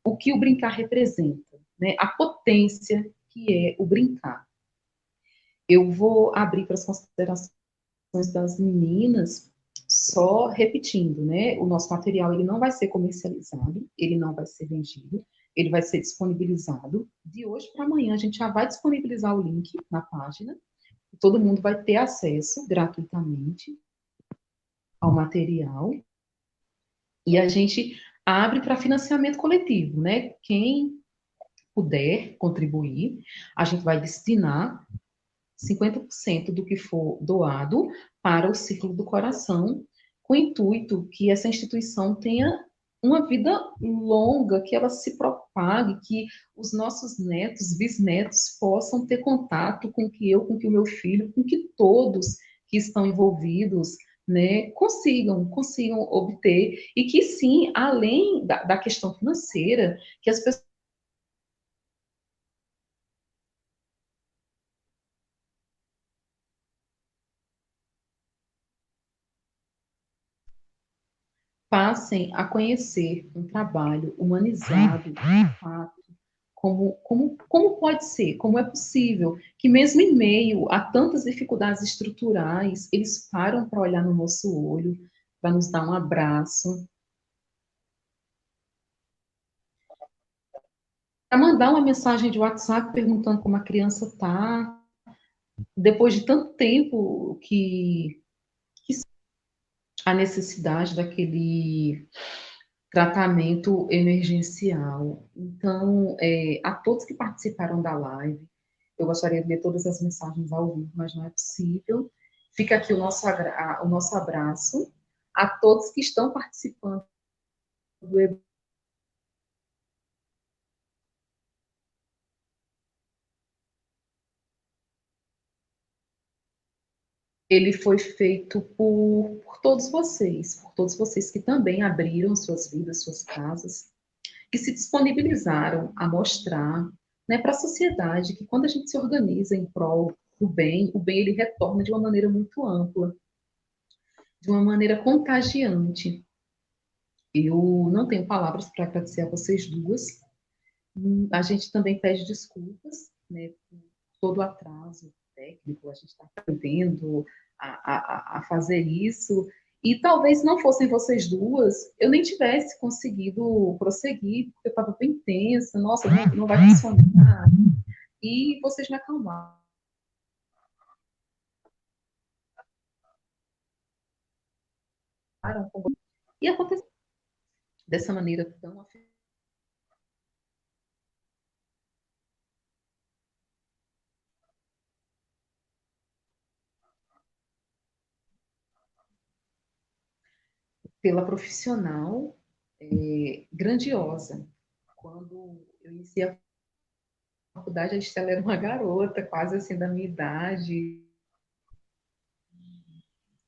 [SPEAKER 1] o que o brincar representa, né? A potência que é o brincar. Eu vou abrir para as considerações das meninas, só repetindo, né? O nosso material ele não vai ser comercializado, ele não vai ser vendido, ele vai ser disponibilizado. De hoje para amanhã a gente já vai disponibilizar o link na página. Todo mundo vai ter acesso gratuitamente ao material. E a gente abre para financiamento coletivo, né? Quem puder contribuir, a gente vai destinar 50% do que for doado para o Círculo do Coração, com o intuito que essa instituição tenha uma vida longa, que ela se propague, que os nossos netos, bisnetos, possam ter contato com que eu, com que o meu filho, com que todos que estão envolvidos, né, consigam obter, e que sim, além da questão financeira, que as pessoas passem a conhecer um trabalho humanizado, de fato, como pode ser, como é possível, que mesmo em meio a tantas dificuldades estruturais, eles param para olhar no nosso olho, para nos dar um abraço, para mandar uma mensagem de WhatsApp perguntando como a criança está, depois de tanto tempo que a necessidade daquele tratamento emergencial. Então, a todos que participaram da live, eu gostaria de ler todas as mensagens ao vivo, mas não é possível. Fica aqui o nosso abraço a todos que estão participando do evento. Ele foi feito por todos vocês que também abriram suas vidas, suas casas, que se disponibilizaram a mostrar, né, para a sociedade que quando a gente se organiza em prol do bem, o bem ele retorna de uma maneira muito ampla, de uma maneira contagiante. Eu não tenho palavras para agradecer a vocês duas. A gente também pede desculpas, né, por todo o atraso técnico, a gente está aprendendo a fazer isso, e talvez não fossem vocês duas, eu nem tivesse conseguido prosseguir, porque eu estava bem tensa, nossa, não vai funcionar, e vocês me acalmaram. E aconteceu dessa maneira tão pela profissional grandiosa. Quando eu iniciei a faculdade, a Estela era uma garota, quase assim da minha idade.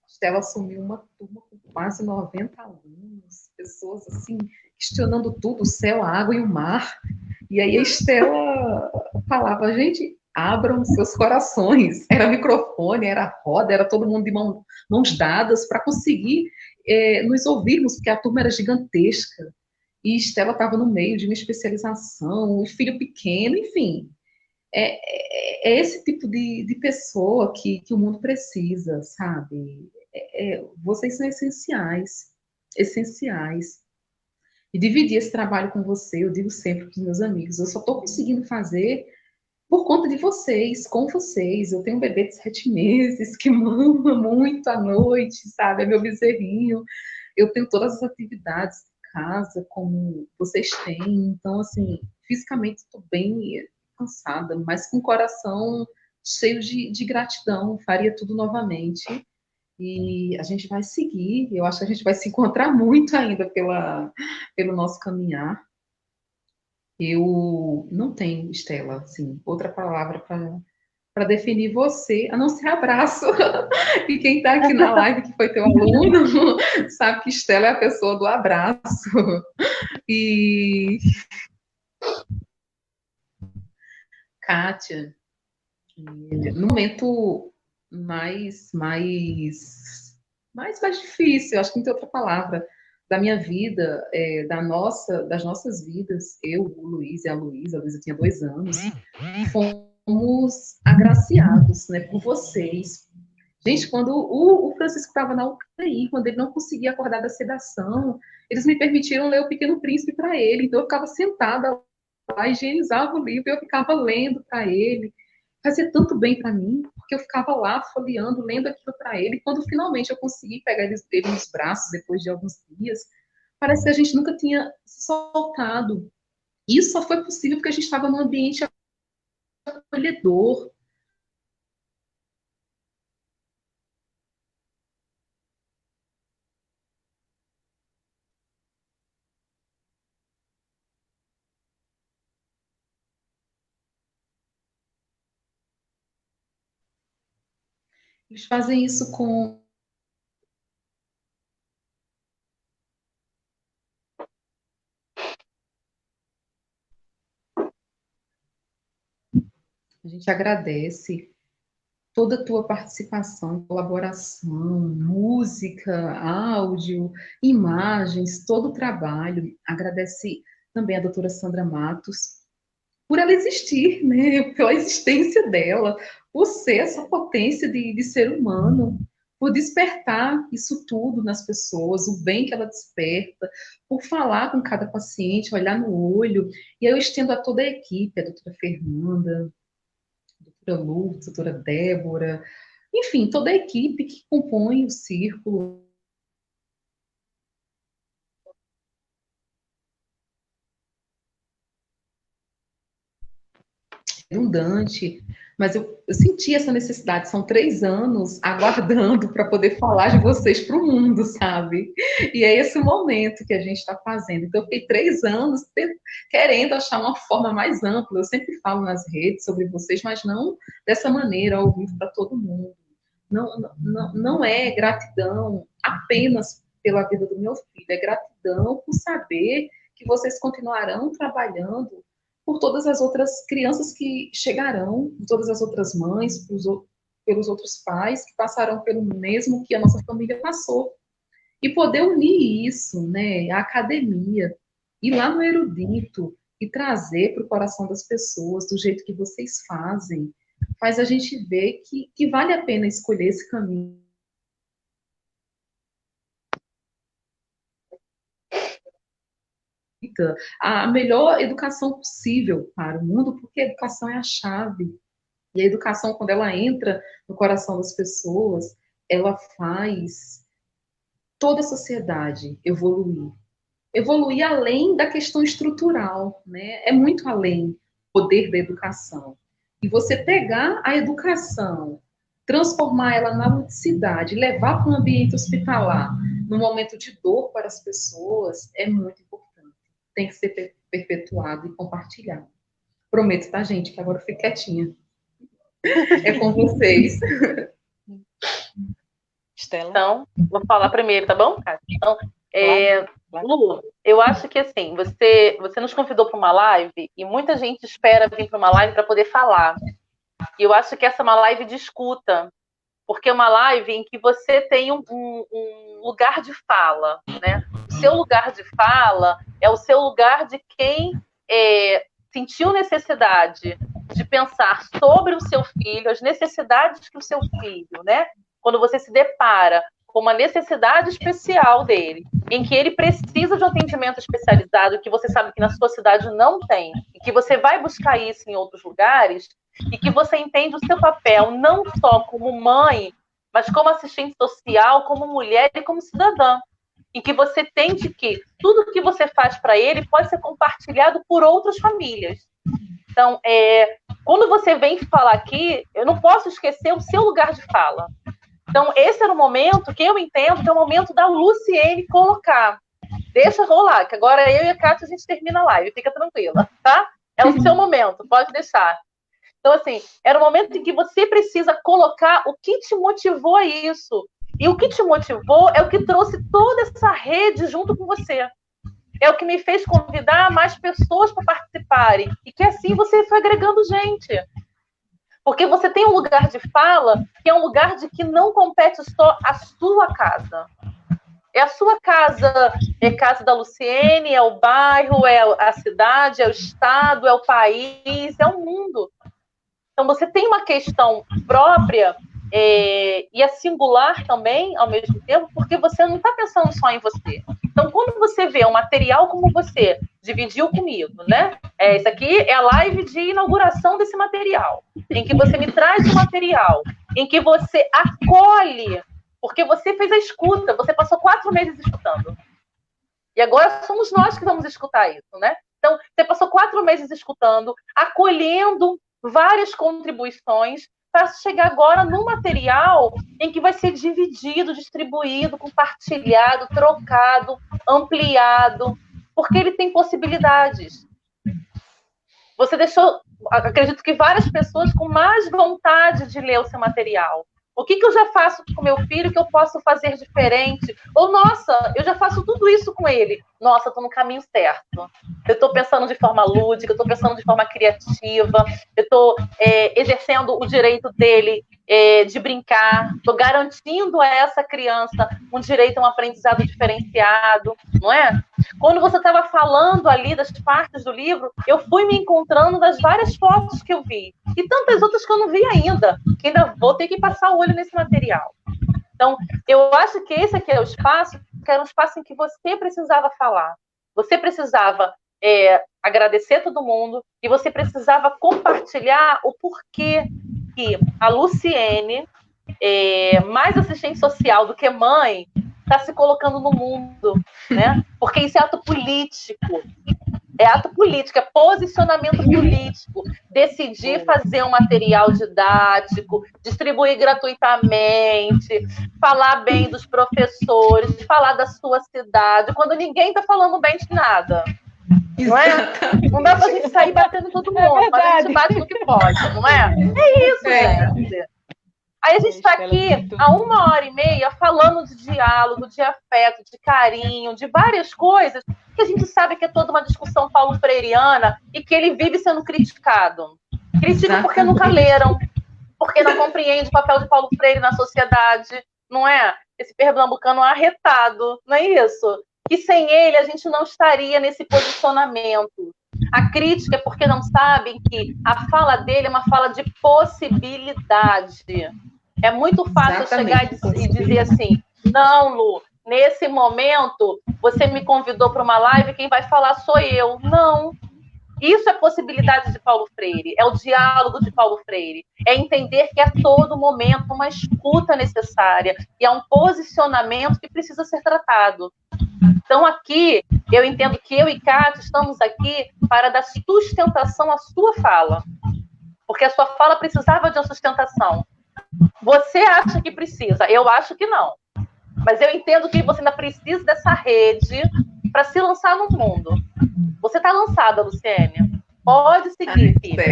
[SPEAKER 1] A Estela assumiu uma turma com quase 90 alunos, pessoas assim, questionando tudo, o céu, a água e o mar. E aí a Estela falava, gente, abram seus corações. Era microfone, era roda, era todo mundo de mãos dadas para conseguir nos ouvirmos, porque a turma era gigantesca. E Estela estava no meio de uma especialização, um filho pequeno, enfim. É esse tipo de pessoa que o mundo precisa, sabe? Vocês são essenciais, essenciais. E dividir esse trabalho com você, eu digo sempre para os meus amigos, eu só estou conseguindo fazer por conta de vocês, com vocês. Eu tenho um bebê de 7 meses que mama muito à noite, sabe? É meu bezerrinho. Eu tenho todas as atividades de casa, como vocês têm. Então, assim, fisicamente estou bem cansada, mas com o coração cheio de gratidão. Faria tudo novamente. E a gente vai seguir. Eu acho que a gente vai se encontrar muito ainda pelo nosso caminhar. Eu não tenho, Estela, assim, outra palavra para definir você, a não ser abraço. E quem está aqui na live, que foi teu aluno, sabe que Estela é a pessoa do abraço. E Kátia, no momento mais difícil, acho que não tem outra palavra, da minha vida, das nossas vidas, eu, o Luiz e a Luísa tinha 2 anos, fomos agraciados, né, por vocês. Gente, quando o Francisco estava na UTI, quando ele não conseguia acordar da sedação, eles me permitiram ler O Pequeno Príncipe para ele, então eu ficava sentada lá, higienizava o livro e eu ficava lendo para ele. Fazia tanto bem para mim, porque eu ficava lá folheando, lendo aquilo para ele. E quando finalmente eu consegui pegar ele nos braços, depois de alguns dias, parece que a gente nunca tinha se soltado. Isso só foi possível porque a gente estava num ambiente acolhedor. Eles fazem isso com... A gente agradece toda a tua participação, colaboração, música, áudio, imagens, todo o trabalho. Agradece também a doutora Sandra Matos por ela existir, né? Pela existência dela, por ser essa potência de ser humano, por despertar isso tudo nas pessoas, o bem que ela desperta, por falar com cada paciente, olhar no olho. E aí eu estendo a toda a equipe, a doutora Fernanda, doutora Lourdes, doutora Débora, enfim, toda a equipe que compõe o círculo. Redundante, mas eu senti essa necessidade, são 3 anos aguardando para poder falar de vocês para o mundo, sabe? E é esse o momento que a gente está fazendo. Então, eu fiquei 3 anos querendo achar uma forma mais ampla. Eu sempre falo nas redes sobre vocês, mas não dessa maneira, ao vivo para todo mundo. Não é gratidão apenas pela vida do meu filho, é gratidão por saber que vocês continuarão trabalhando por todas as outras crianças que chegarão, por todas as outras mães, pelos outros pais que passarão pelo mesmo que a nossa família passou. E poder unir isso, né, a academia, ir lá no erudito e trazer para o coração das pessoas do jeito que vocês fazem, faz a gente ver que vale a pena escolher esse caminho. A melhor educação possível para o mundo, porque a educação é a chave. E a educação, quando ela entra no coração das pessoas, ela faz toda a sociedade evoluir. Evoluir além da questão estrutural, né? É muito além do poder da educação. E você pegar a educação, transformar ela na ludicidade, levar para um ambiente hospitalar, num momento de dor para as pessoas, é muito importante. Tem que ser perpetuado e compartilhado. Prometo, tá, gente? Que agora eu fico quietinha. É com vocês.
[SPEAKER 4] Estela?
[SPEAKER 3] Então, vou falar primeiro, tá bom, Kátia? Então,
[SPEAKER 4] Claro.
[SPEAKER 3] Lu, eu acho que assim, você nos convidou para uma live e muita gente espera vir para uma live para poder falar. E eu acho que essa é uma live de escuta, porque é uma live em que você tem um lugar de fala, né? O seu lugar de fala é o seu lugar de quem sentiu necessidade de pensar sobre o seu filho, as necessidades que o seu filho, né? Quando você se depara com uma necessidade especial dele, em que ele precisa de um atendimento especializado, que você sabe que na sua cidade não tem, e que você vai buscar isso em outros lugares, e que você entende o seu papel não só como mãe, mas como assistente social, como mulher e como cidadã, em que você entende que tudo que você faz para ele pode ser compartilhado por outras famílias. Então, quando você vem falar aqui, eu não posso esquecer o seu lugar de fala. Então, esse era o momento que eu entendo que é o momento da Luciene colocar. Deixa rolar, que agora eu e a Kátia a gente termina a live, fica tranquila, tá? É o seu momento, pode deixar. Então, assim, era o momento em que você precisa colocar o que te motivou a isso. E o que te motivou é o que trouxe toda essa rede junto com você. É o que me fez convidar mais pessoas para participarem. E que assim você foi agregando gente. Porque você tem um lugar de fala que é um lugar de que não compete só a sua casa. É a sua casa, é a casa da Luciene, é o bairro, é a cidade, é o estado, é o país, é o mundo. Então você tem uma questão própria e é singular também, ao mesmo tempo, porque você não está pensando só em você. Então, quando você vê um material como você dividiu comigo, né? Isso aqui é a live de inauguração desse material, em que você me traz o material, em que você acolhe, porque você fez a escuta, você passou 4 meses escutando. E agora somos nós que vamos escutar isso, né? Então, você passou 4 meses escutando, acolhendo várias contribuições, para chegar agora num material em que vai ser dividido, distribuído, compartilhado, trocado, ampliado, porque ele tem possibilidades. Você deixou, acredito que várias pessoas com mais vontade de ler o seu material. O que eu já faço com meu filho que eu posso fazer diferente? Ou, nossa, eu já faço tudo isso com ele. Nossa, eu estou no caminho certo. Eu estou pensando de forma lúdica, eu estou pensando de forma criativa, eu estou exercendo o direito dele de brincar, estou garantindo a essa criança um direito a um aprendizado diferenciado, não é? Quando você estava falando ali das partes do livro, eu fui me encontrando das várias fotos que eu vi. E tantas outras que eu não vi ainda, que ainda vou ter que passar o olho nesse material. Então, eu acho que esse aqui é o espaço, que era um espaço em que você precisava falar. Você precisava agradecer todo mundo e você precisava compartilhar o porquê que a Luciene, mais assistente social do que mãe, está se colocando no mundo, né? Porque isso é ato político. É ato político, é posicionamento político. Decidir fazer um material didático, distribuir gratuitamente, falar bem dos professores, falar da sua cidade, quando ninguém está falando bem de nada. Não é? Não dá pra gente sair batendo todo mundo, mas a gente bate no que pode, não é? É isso, gente. Aí a gente está aqui há 1h30 falando de diálogo, de afeto, de carinho, de várias coisas que a gente sabe que é toda uma discussão paulo-freireana e que ele vive sendo criticado. Critica porque nunca leram, porque não compreende o papel de Paulo Freire na sociedade, não é? Esse pernambucano arretado, não é isso? Que sem ele a gente não estaria nesse posicionamento. A crítica é porque não sabem que a fala dele é uma fala de possibilidade. É muito fácil chegar e dizer assim, não, Lu, nesse momento você me convidou para uma live, quem vai falar sou eu. Não. Isso é possibilidade de Paulo Freire, é o diálogo de Paulo Freire, é entender que a todo momento uma escuta necessária e é um posicionamento que precisa ser tratado. Então aqui, eu entendo que eu e Cátia estamos aqui para dar sustentação à sua fala, porque a sua fala precisava de uma sustentação. Você acha que precisa, eu acho que não. Mas eu entendo que você ainda precisa dessa rede para se lançar no mundo. Você está lançada, Luciene. Pode seguir, filha.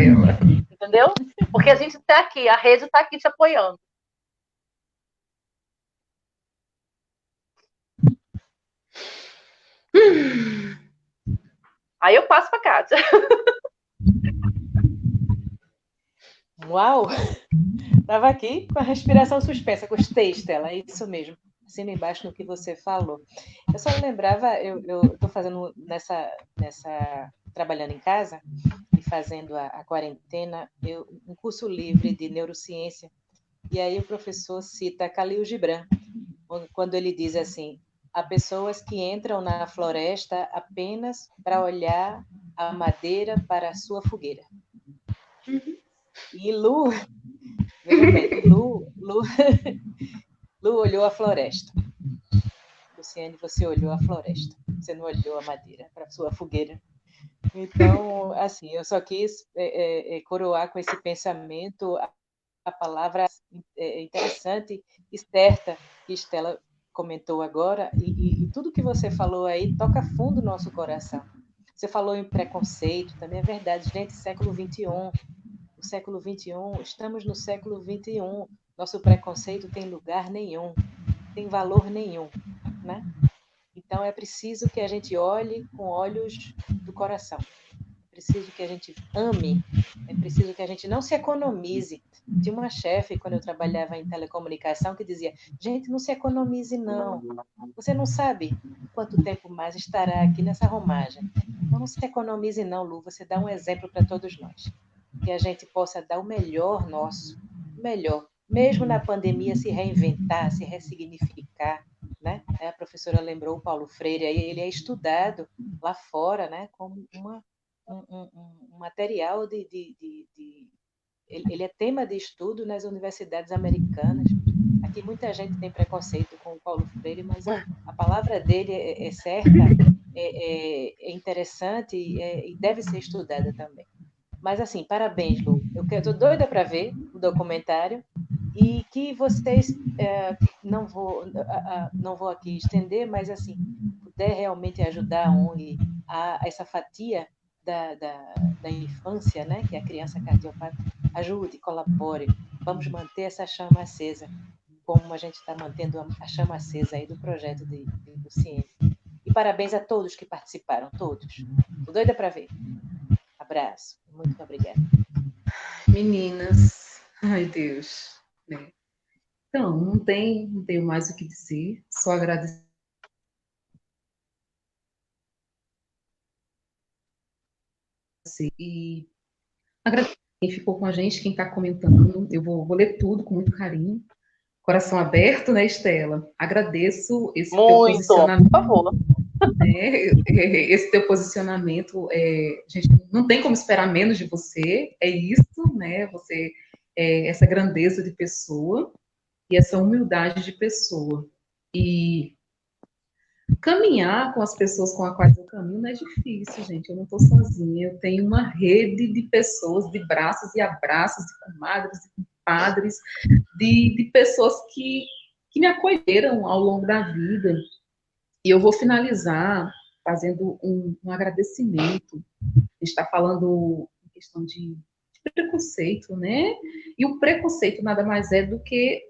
[SPEAKER 3] Entendeu? Porque a gente está aqui, a rede está aqui te apoiando. Aí eu passo para a Cátia.
[SPEAKER 4] Uau! Estava aqui com a respiração suspensa. Gostei, Estela, é isso mesmo. Acima e embaixo no que você falou. Eu só lembrava, eu estou fazendo trabalhando em casa e fazendo a quarentena, um curso livre de neurociência. E aí o professor cita Khalil Gibran, quando ele diz assim: há pessoas que entram na floresta apenas para olhar a madeira para a sua fogueira. E Lu olhou a floresta. Luciene, você olhou a floresta. Você não olhou a madeira para a sua fogueira. Então, assim, eu só quis coroar com esse pensamento a palavra interessante e certa que Estela comentou agora, e tudo que você falou aí toca fundo no nosso coração. Você falou em preconceito, também é verdade. Gente, século XXI, o século XXI, estamos no século XXI, nosso preconceito tem lugar nenhum, tem valor nenhum, né? Então é preciso que a gente olhe com olhos do coração, é preciso que a gente ame, é preciso que a gente não se economize. Tinha uma chefe, quando eu trabalhava em telecomunicação, que dizia: gente, não se economize não, você não sabe quanto tempo mais estará aqui nessa romagem, então não se economize não, Lu, você dá um exemplo para todos nós, que a gente possa dar o melhor nosso, o melhor, mesmo na pandemia, se reinventar, se ressignificar, né? A professora lembrou o Paulo Freire, ele é estudado lá fora, né, como um material ele é tema de estudo nas universidades americanas. Aqui muita gente tem preconceito com o Paulo Freire, mas a palavra dele é certa é interessante e deve ser estudada também. Mas, assim, parabéns, Lu. Eu estou doida para ver o documentário e que vocês, não vou aqui estender, mas, assim, puder realmente ajudar a ONG a essa fatia da infância, né, que é a criança cardiopata, ajude, colabore. Vamos manter essa chama acesa, como a gente está mantendo a chama acesa aí do projeto do CIEM. E parabéns a todos que participaram, todos. Estou doida para ver. Abraço. Muito obrigada.
[SPEAKER 1] Meninas, ai Deus, né? Então, não tenho mais o que dizer, só agradecer. E agradecer quem ficou com a gente, quem está comentando. Eu vou ler tudo com muito carinho. Coração aberto, né, Estela? Agradeço esse teu posicionamento.
[SPEAKER 3] Por favor.
[SPEAKER 1] Né? Esse teu posicionamento, a gente não tem como esperar menos de você, é isso, né? Você essa grandeza de pessoa e essa humildade de pessoa. E caminhar com as pessoas com as quais eu caminho não é difícil, gente. Eu não estou sozinha. Eu tenho uma rede de pessoas, de braços e abraços, de comadres e compadres, de pessoas que me acolheram ao longo da vida. E eu vou finalizar fazendo um agradecimento. A gente está falando em questão de preconceito, né? E o preconceito nada mais é do que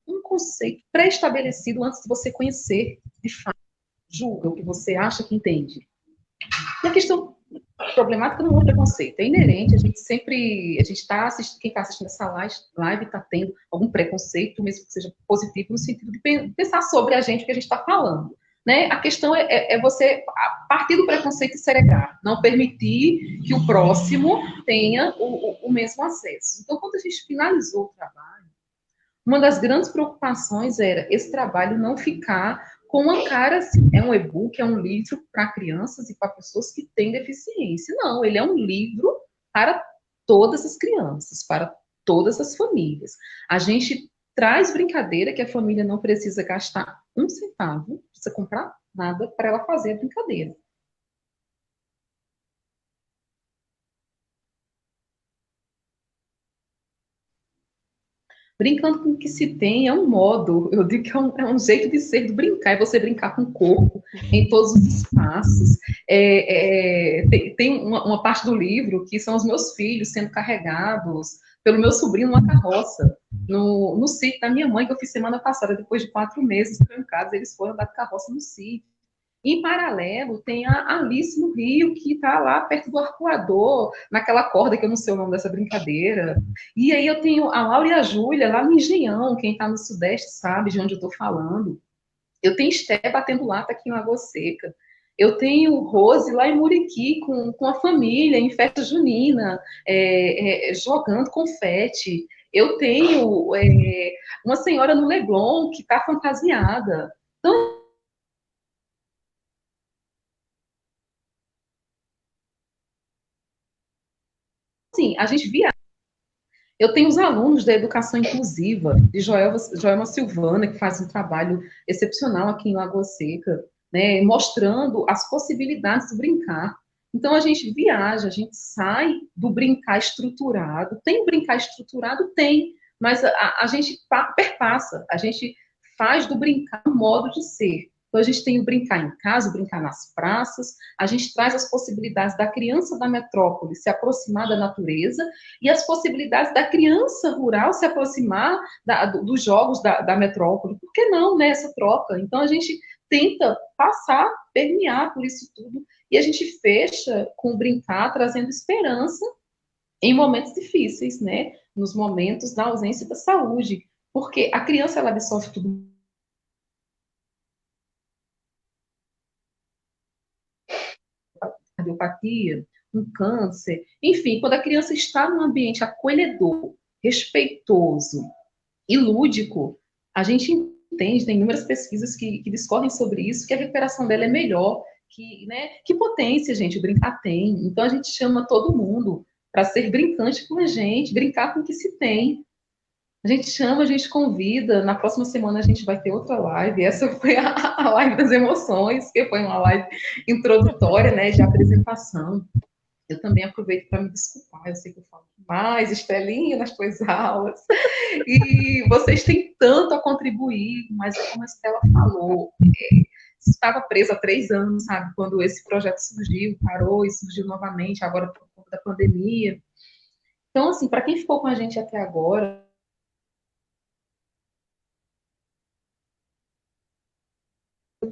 [SPEAKER 1] um conceito pré-estabelecido antes de você conhecer, de fato, julga o que você acha que entende. E a questão problemática não é um preconceito, é inerente, a gente está assistindo, quem está assistindo essa live está tendo algum preconceito, mesmo que seja positivo, no sentido de pensar sobre a gente, o que a gente está falando. Né? A questão é você, a partir do preconceito, segregar, não permitir que o próximo tenha o mesmo acesso. Então, quando a gente finalizou o trabalho, uma das grandes preocupações era esse trabalho não ficar com uma cara assim, é um e-book, é um livro para crianças e para pessoas que têm deficiência. Não, ele é um livro para todas as crianças, para todas as famílias. A gente traz brincadeira que a família não precisa gastar um centavo, não precisa comprar nada para ela fazer a brincadeira. Brincando com o que se tem é um modo, eu digo que é um jeito de ser, de brincar, é você brincar com o corpo, em todos os espaços. Tem uma parte do livro que são os meus filhos sendo carregados pelo meu sobrinho numa carroça, no sítio da minha mãe, que eu fiz semana passada, depois de 4 meses trancados, eles foram andar de carroça no sítio. Em paralelo, tem a Alice no Rio, que está lá perto do arcoador, naquela corda que eu não sei o nome dessa brincadeira. E aí eu tenho a Laura e a Júlia lá no Engenhão, quem está no Sudeste sabe de onde eu estou falando. Eu tenho Esté batendo lata aqui em Lagoa Seca. Eu tenho Rose lá em Muriqui com a família, em festa junina, jogando confete. Eu tenho uma senhora no Leblon que está fantasiada. Então, assim, a gente via. Eu tenho os alunos da educação inclusiva, de Joelma Silvana, que faz um trabalho excepcional aqui em Lagoa Seca, né, mostrando as possibilidades do brincar. Então, a gente viaja, a gente sai do brincar estruturado. Tem brincar estruturado? Tem, mas a gente perpassa, a gente faz do brincar um modo de ser. Então, a gente tem o brincar em casa, o brincar nas praças, a gente traz as possibilidades da criança da metrópole se aproximar da natureza e as possibilidades da criança rural se aproximar dos jogos da metrópole. Por que não, né, essa troca? Então, a gente tenta passar, permear por isso tudo, e a gente fecha com o brincar, trazendo esperança em momentos difíceis, né? Nos momentos da ausência da saúde, porque a criança, ela absorve tudo. Cardiopatia, um câncer, enfim, quando a criança está num ambiente acolhedor, respeitoso e lúdico, a gente entende, tem inúmeras pesquisas que discorrem sobre isso, que a recuperação dela é melhor, que potência, gente, o brincar tem. Então, a gente chama todo mundo para ser brincante com a gente, brincar com o que se tem. A gente chama, a gente convida. Na próxima semana a gente vai ter outra live. Essa foi a live das emoções, que foi uma live introdutória, né, de apresentação. Eu também aproveito para me desculpar. Eu sei que eu falo mais, Estelinha, nas tuas aulas. E vocês têm tanto a contribuir, mas como a Estela falou, estava presa há 3 anos, sabe? Quando esse projeto surgiu, parou e surgiu novamente, agora por conta da pandemia. Então, assim, para quem ficou com a gente até agora,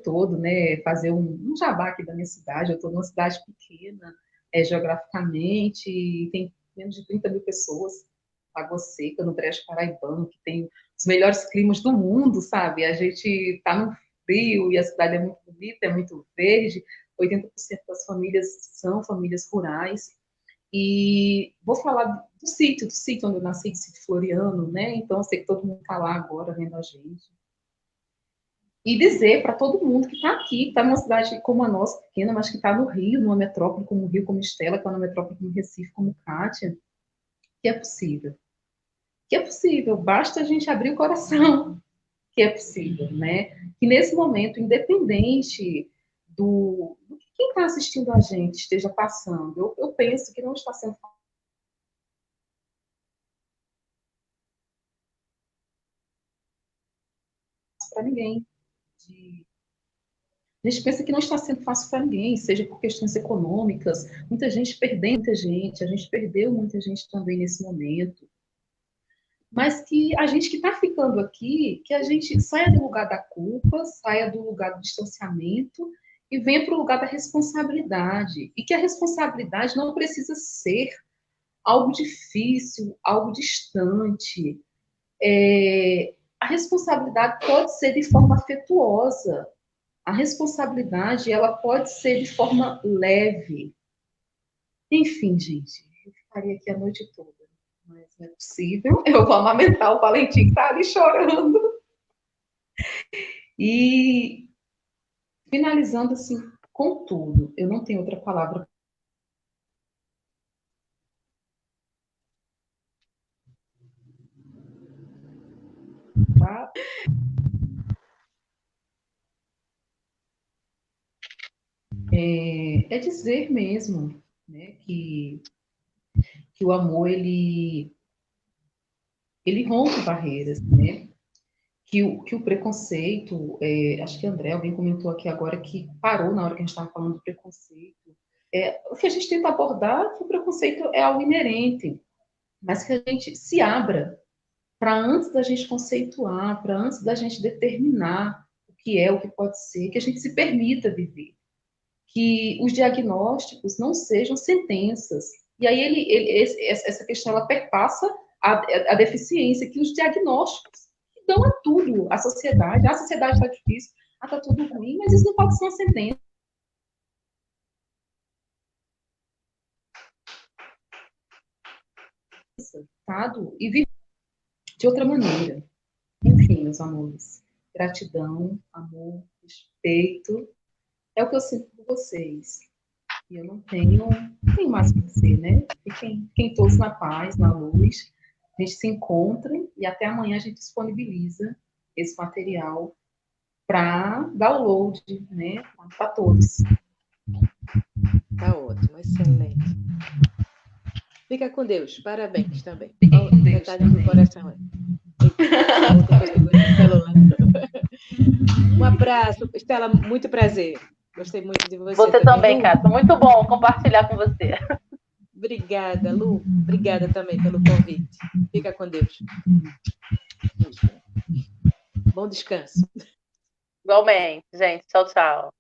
[SPEAKER 1] todo, né, fazer um jabá aqui da minha cidade. Eu estou numa cidade pequena, geograficamente, tem menos de 30 mil pessoas, Água Seca, no Brejo Paraibano, que tem os melhores climas do mundo, sabe? A gente está no frio e a cidade é muito bonita, é muito verde, 80% das famílias são famílias rurais. E vou falar do sítio onde eu nasci, do sítio Floriano, né? Então, eu sei que todo mundo está lá agora vendo a gente. E dizer para todo mundo que está aqui, que está numa cidade como a nossa, pequena, mas que está no Rio, numa metrópole como o Rio, como Estela, que está numa metrópole como Recife, como Kátia, que é possível. Que é possível, basta a gente abrir o coração, que é possível, né? Que nesse momento, independente do que quem está assistindo a gente esteja passando, eu penso que não está sendo fácil para ninguém. A gente pensa que não está sendo fácil para ninguém, seja por questões econômicas, muita gente perdeu muita gente, a gente perdeu muita gente também nesse momento, mas que a gente que está ficando aqui, que a gente saia do lugar da culpa, saia do lugar do distanciamento e venha para o lugar da responsabilidade, e que a responsabilidade não precisa ser algo difícil, algo distante. A responsabilidade pode ser de forma afetuosa. A responsabilidade, ela pode ser de forma leve. Enfim, gente, eu ficaria aqui a noite toda, mas não é possível. Eu vou amamentar o Valentim que está ali chorando. E finalizando assim, com tudo, eu não tenho outra palavra. Tá? É dizer mesmo, né, que o amor, ele rompe barreiras, né? Que o preconceito, acho que André, alguém comentou aqui agora que parou na hora que a gente estava falando do preconceito. O que a gente tenta abordar é que o preconceito é algo inerente, mas que a gente se abra para antes da gente conceituar, para antes da gente determinar o que é, o que pode ser, que a gente se permita viver. Que os diagnósticos não sejam sentenças. E aí essa questão ela perpassa a deficiência, que os diagnósticos dão a tudo, a sociedade está difícil, está tudo ruim, mas isso não pode ser uma sentença. E viver de outra maneira. Enfim, meus amores, gratidão, amor, respeito, é o que eu sinto por vocês. E eu não tenho mais para dizer, né? Fiquem todos na paz, na luz. A gente se encontra e até amanhã a gente disponibiliza esse material para download, né? Para todos.
[SPEAKER 4] Tá ótimo, excelente. Fica com Deus, parabéns também.
[SPEAKER 1] Fiquem com Deus
[SPEAKER 4] também. Do coração. Um abraço, Estela, muito prazer. Gostei muito de você.
[SPEAKER 3] Você também, Cátia. Muito bom compartilhar com você.
[SPEAKER 4] Obrigada, Lu. Obrigada também pelo convite. Fica com Deus. Bom descanso.
[SPEAKER 3] Igualmente, gente. Tchau, tchau.